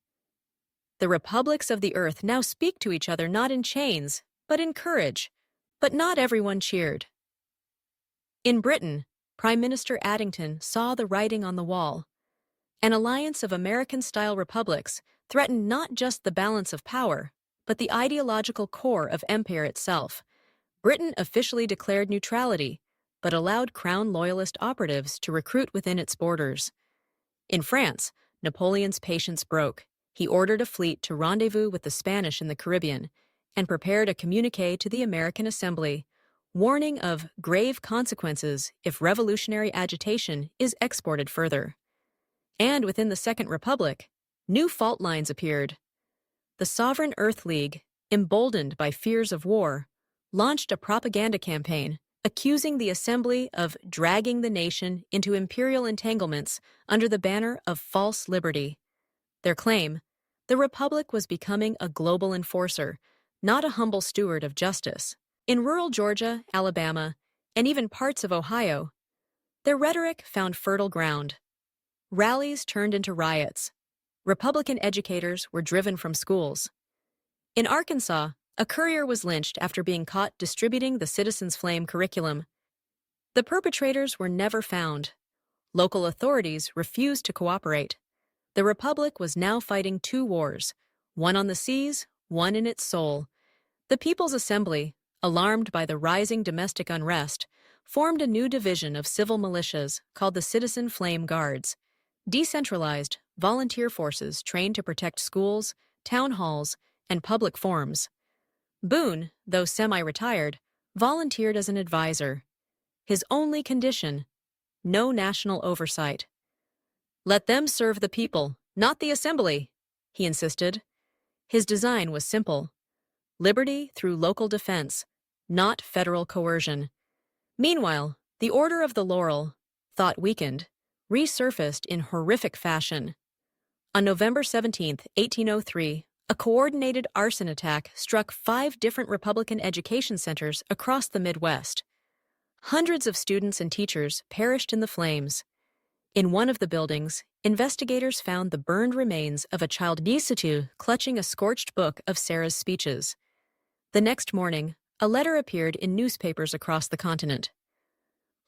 The republics of the earth now speak to each other not in chains, but in courage. But not everyone cheered. In Britain, Prime Minister Addington saw the writing on the wall. An alliance of American-style republics threatened not just the balance of power, but the ideological core of empire itself. Britain officially declared neutrality, but allowed Crown Loyalist operatives to recruit within its borders. In France, Napoleon's patience broke. He ordered a fleet to rendezvous with the Spanish in the Caribbean and prepared a communiqué to the American Assembly, warning of grave consequences if revolutionary agitation is exported further. And within the Second Republic, new fault lines appeared. The Sovereign Earth League, emboldened by fears of war, launched a propaganda campaign accusing the Assembly of dragging the nation into imperial entanglements under the banner of false liberty. Their claim, the Republic was becoming a global enforcer, not a humble steward of justice. In rural Georgia, Alabama, and even parts of Ohio, their rhetoric found fertile ground. Rallies turned into riots. Republican educators were driven from schools. In Arkansas, a courier was lynched after being caught distributing the Citizens' Flame curriculum. The perpetrators were never found. Local authorities refused to cooperate. The Republic was now fighting 2 wars, one on the seas, one in its soul. The People's Assembly, alarmed by the rising domestic unrest, formed a new division of civil militias called the Citizen Flame Guards, decentralized, volunteer forces trained to protect schools, town halls, and public forums. Boone, though semi-retired, volunteered as an advisor. His only condition, no national oversight. "Let them serve the people, not the Assembly," he insisted. His design was simple: liberty through local defense, not federal coercion. Meanwhile, the Order of the Laurel, thought weakened, resurfaced in horrific fashion. On November 17, 1803, A coordinated arson attack struck 5 different Republican education centers across the Midwest. Hundreds of students and teachers perished in the flames. In one of the buildings, investigators found the burned remains of a child Nisatu clutching a scorched book of Sarah's speeches. The next morning, a letter appeared in newspapers across the continent.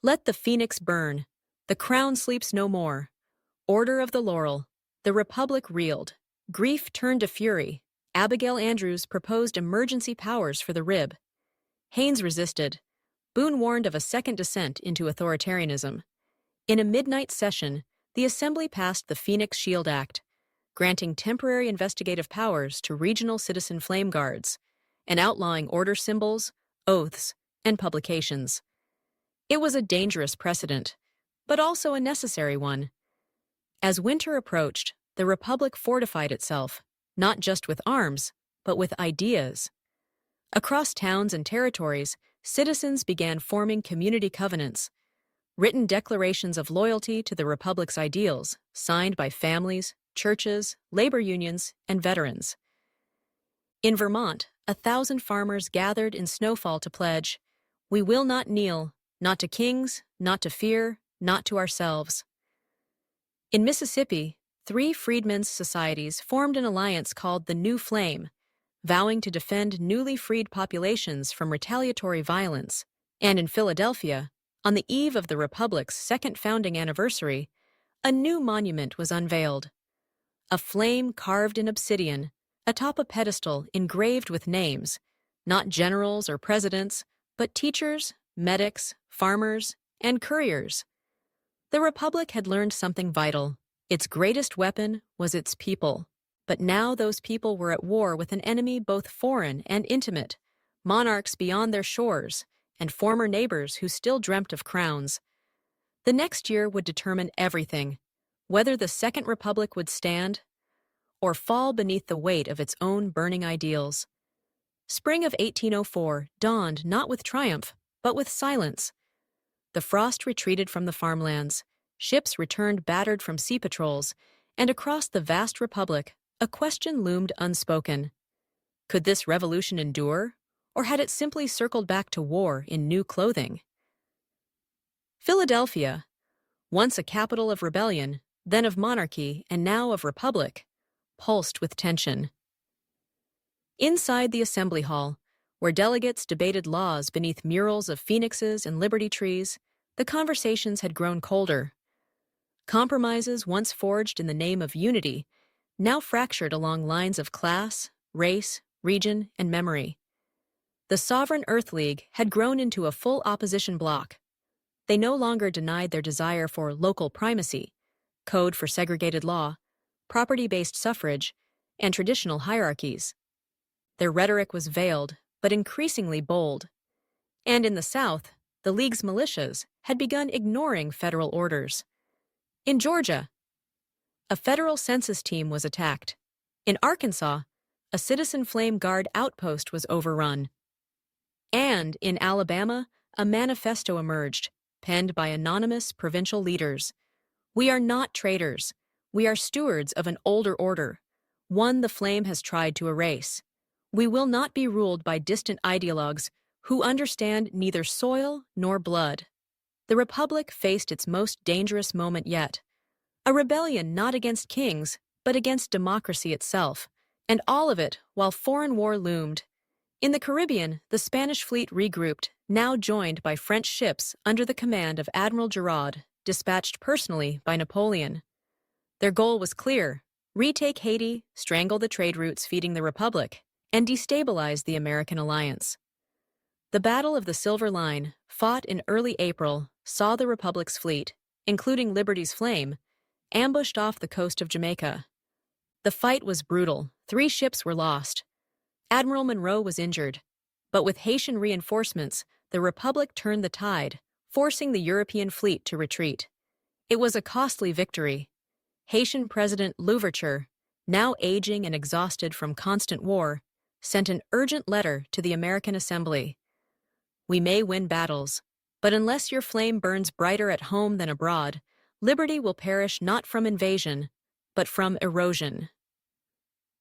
Let the phoenix burn. The crown sleeps no more. Order of the laurel. The republic reeled. Grief turned to fury. Abigail Andrews proposed emergency powers for the rib. Haynes resisted. Boone warned of a second descent into authoritarianism. In a midnight session, the Assembly passed the Phoenix Shield Act, granting temporary investigative powers to regional citizen flame guards, and outlawing order symbols, oaths, and publications. It was a dangerous precedent, but also a necessary one. As winter approached, the Republic fortified itself, not just with arms, but with ideas. Across towns and territories, citizens began forming community covenants, written declarations of loyalty to the Republic's ideals, signed by families, churches, labor unions, and veterans. In Vermont, 1,000 farmers gathered in snowfall to pledge, "We will not kneel, not to kings, not to fear, not to ourselves." In Mississippi, 3 freedmen's societies formed an alliance called the New Flame, vowing to defend newly freed populations from retaliatory violence. And in Philadelphia, on the eve of the Republic's second founding anniversary, a new monument was unveiled. A flame carved in obsidian, atop a pedestal engraved with names, not generals or presidents, but teachers, medics, farmers, and couriers. The Republic had learned something vital. Its greatest weapon was its people. But now those people were at war with an enemy both foreign and intimate, monarchs beyond their shores, and former neighbors who still dreamt of crowns. The next year would determine everything, whether the Second Republic would stand or fall beneath the weight of its own burning ideals. Spring of 1804 dawned not with triumph, but with silence. The frost retreated from the farmlands, ships returned battered from sea patrols, and across the vast Republic, a question loomed unspoken. Could this revolution endure, or had it simply circled back to war in new clothing? Philadelphia, once a capital of rebellion, then of monarchy, and now of republic, pulsed with tension. Inside the Assembly Hall, where delegates debated laws beneath murals of phoenixes and liberty trees, the conversations had grown colder. Compromises once forged in the name of unity now fractured along lines of class, race, region, and memory. The Sovereign Earth League had grown into a full opposition bloc. They no longer denied their desire for local primacy, code for segregated law, property-based suffrage, and traditional hierarchies. Their rhetoric was veiled, but increasingly bold. And in the South, the League's militias had begun ignoring federal orders. In Georgia, a federal census team was attacked. In Arkansas, a citizen flame guard outpost was overrun. And in Alabama, a manifesto emerged, penned by anonymous provincial leaders. "We are not traitors. We are stewards of an older order, one the flame has tried to erase. We will not be ruled by distant ideologues who understand neither soil nor blood." The Republic faced its most dangerous moment yet. A rebellion not against kings, but against democracy itself, and all of it while foreign war loomed. In the Caribbean, the Spanish fleet regrouped, now joined by French ships under the command of Admiral Giraud, dispatched personally by Napoleon. Their goal was clear: retake Haiti, strangle the trade routes feeding the Republic, and destabilize the American alliance. The Battle of the Silver Line, fought in early April, saw the Republic's fleet, including Liberty's Flame, ambushed off the coast of Jamaica. The fight was brutal. 3 ships were lost. Admiral Monroe was injured. But with Haitian reinforcements, the Republic turned the tide, forcing the European fleet to retreat. It was a costly victory. Haitian President Louverture, now aging and exhausted from constant war, sent an urgent letter to the American Assembly. "We may win battles, but unless your flame burns brighter at home than abroad, liberty will perish not from invasion, but from erosion."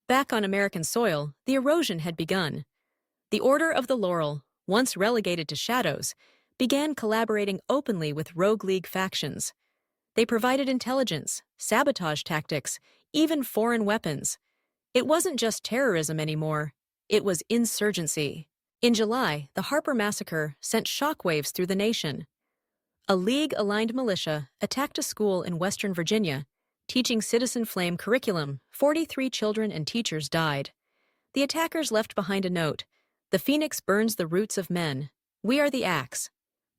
Back on American soil, the erosion had begun. The Order of the Laurel, once relegated to shadows, began collaborating openly with rogue league factions. They provided intelligence, sabotage tactics, even foreign weapons. It wasn't just terrorism anymore, it was insurgency. In July, the Harper Massacre sent shockwaves through the nation. A League-aligned militia attacked a school in Western Virginia, teaching citizen flame curriculum. 43 children and teachers died. The attackers left behind a note: "The phoenix burns the roots of men. We are the axe."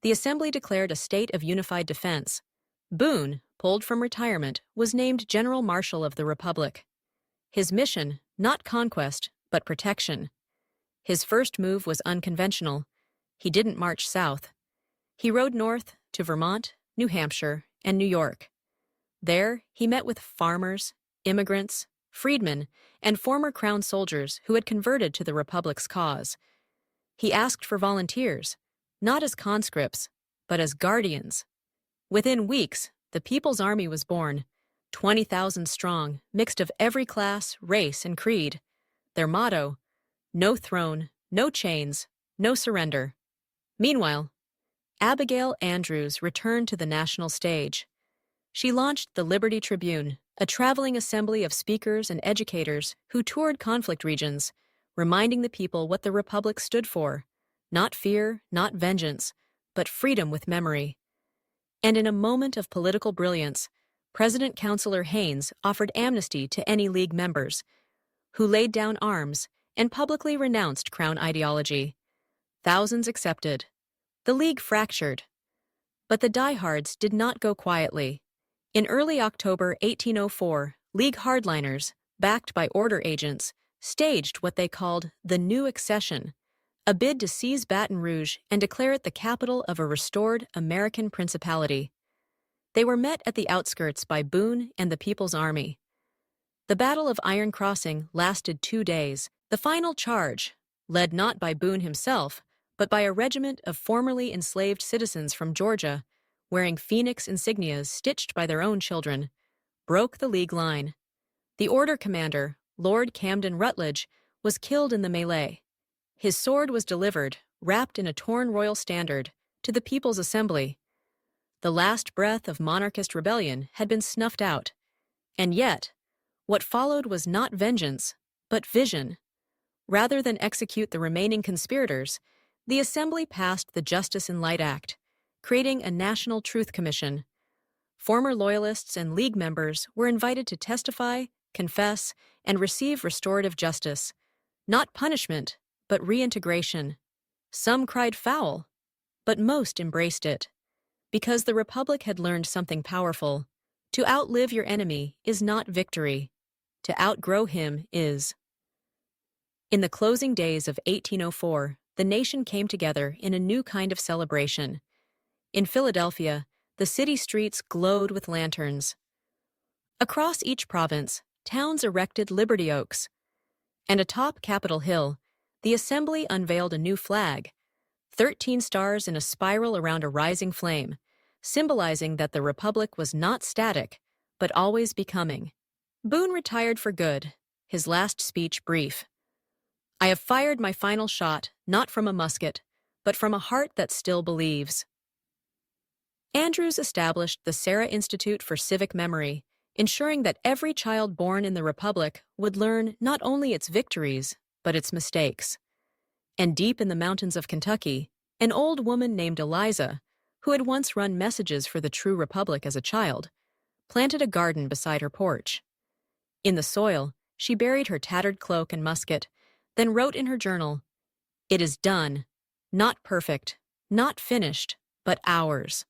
The assembly declared a state of unified defense. Boone, pulled from retirement, was named General Marshal of the Republic. His mission, not conquest, but protection. His first move was unconventional. He didn't march south. He rode north to Vermont, New Hampshire, and New York. There, he met with farmers, immigrants, freedmen, and former Crown soldiers who had converted to the Republic's cause. He asked for volunteers, not as conscripts, but as guardians. Within weeks, the People's Army was born, 20,000 strong, mixed of every class, race, and creed. Their motto: no throne, no chains, no surrender. Meanwhile, Abigail Andrews returned to the national stage. She launched the Liberty Tribune, a traveling assembly of speakers and educators who toured conflict regions, reminding the people what the Republic stood for: not fear, not vengeance, but freedom with memory. And in a moment of political brilliance, President Councilor Haynes offered amnesty to any League members who laid down arms and publicly renounced Crown ideology. Thousands accepted. The League fractured. But the diehards did not go quietly. In early October 1804, League hardliners, backed by order agents, staged what they called the New Accession, a bid to seize Baton Rouge and declare it the capital of a restored American principality. They were met at the outskirts by Boone and the People's Army. The Battle of Iron Crossing lasted 2 days. The final charge, led not by Boone himself, but by a regiment of formerly enslaved citizens from Georgia, wearing phoenix insignias stitched by their own children, broke the League line. The order commander, Lord Camden Rutledge, was killed in the melee. His sword was delivered, wrapped in a torn royal standard, to the People's Assembly. The last breath of monarchist rebellion had been snuffed out. And yet, what followed was not vengeance, but vision. Rather than execute the remaining conspirators, the Assembly passed the Justice and Light Act, creating a National Truth Commission. Former Loyalists and League members were invited to testify, confess, and receive restorative justice. Not punishment, but reintegration. Some cried foul, but most embraced it. Because the Republic had learned something powerful: to outlive your enemy is not victory. To outgrow him is. In the closing days of 1804, the nation came together in a new kind of celebration. In Philadelphia, the city streets glowed with lanterns. Across each province, towns erected Liberty Oaks. And atop Capitol Hill, the Assembly unveiled a new flag, 13 stars in a spiral around a rising flame, symbolizing that the Republic was not static, but always becoming. Boone retired for good, his last speech brief. "I have fired my final shot, not from a musket, but from a heart that still believes." Andrews established the Sarah Institute for Civic Memory, ensuring that every child born in the Republic would learn not only its victories, but its mistakes. And deep in the mountains of Kentucky, an old woman named Eliza, who had once run messages for the True Republic as a child, planted a garden beside her porch. In the soil, she buried her tattered cloak and musket, then wrote in her journal, "It is done, not perfect, not finished, but ours."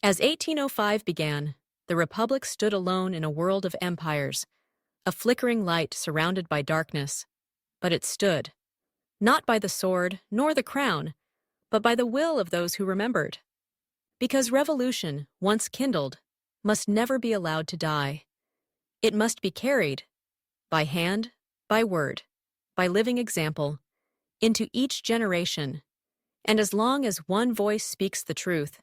As 1805 began, the Republic stood alone in a world of empires, a flickering light surrounded by darkness. But it stood, not by the sword nor the crown, but by the will of those who remembered. Because revolution, once kindled, must never be allowed to die. It must be carried, by hand, by word, by living example, into each generation. And as long as one voice speaks the truth,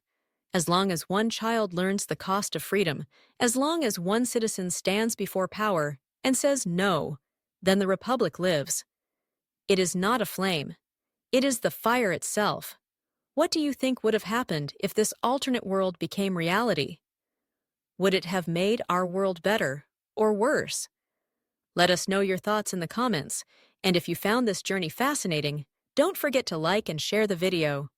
as long as one child learns the cost of freedom, as long as one citizen stands before power and says no, then the Republic lives. It is not a flame. It is the fire itself. What do you think would have happened if this alternate world became reality? Would it have made our world better or worse? Let us know your thoughts in the comments, and if you found this journey fascinating, don't forget to like and share the video.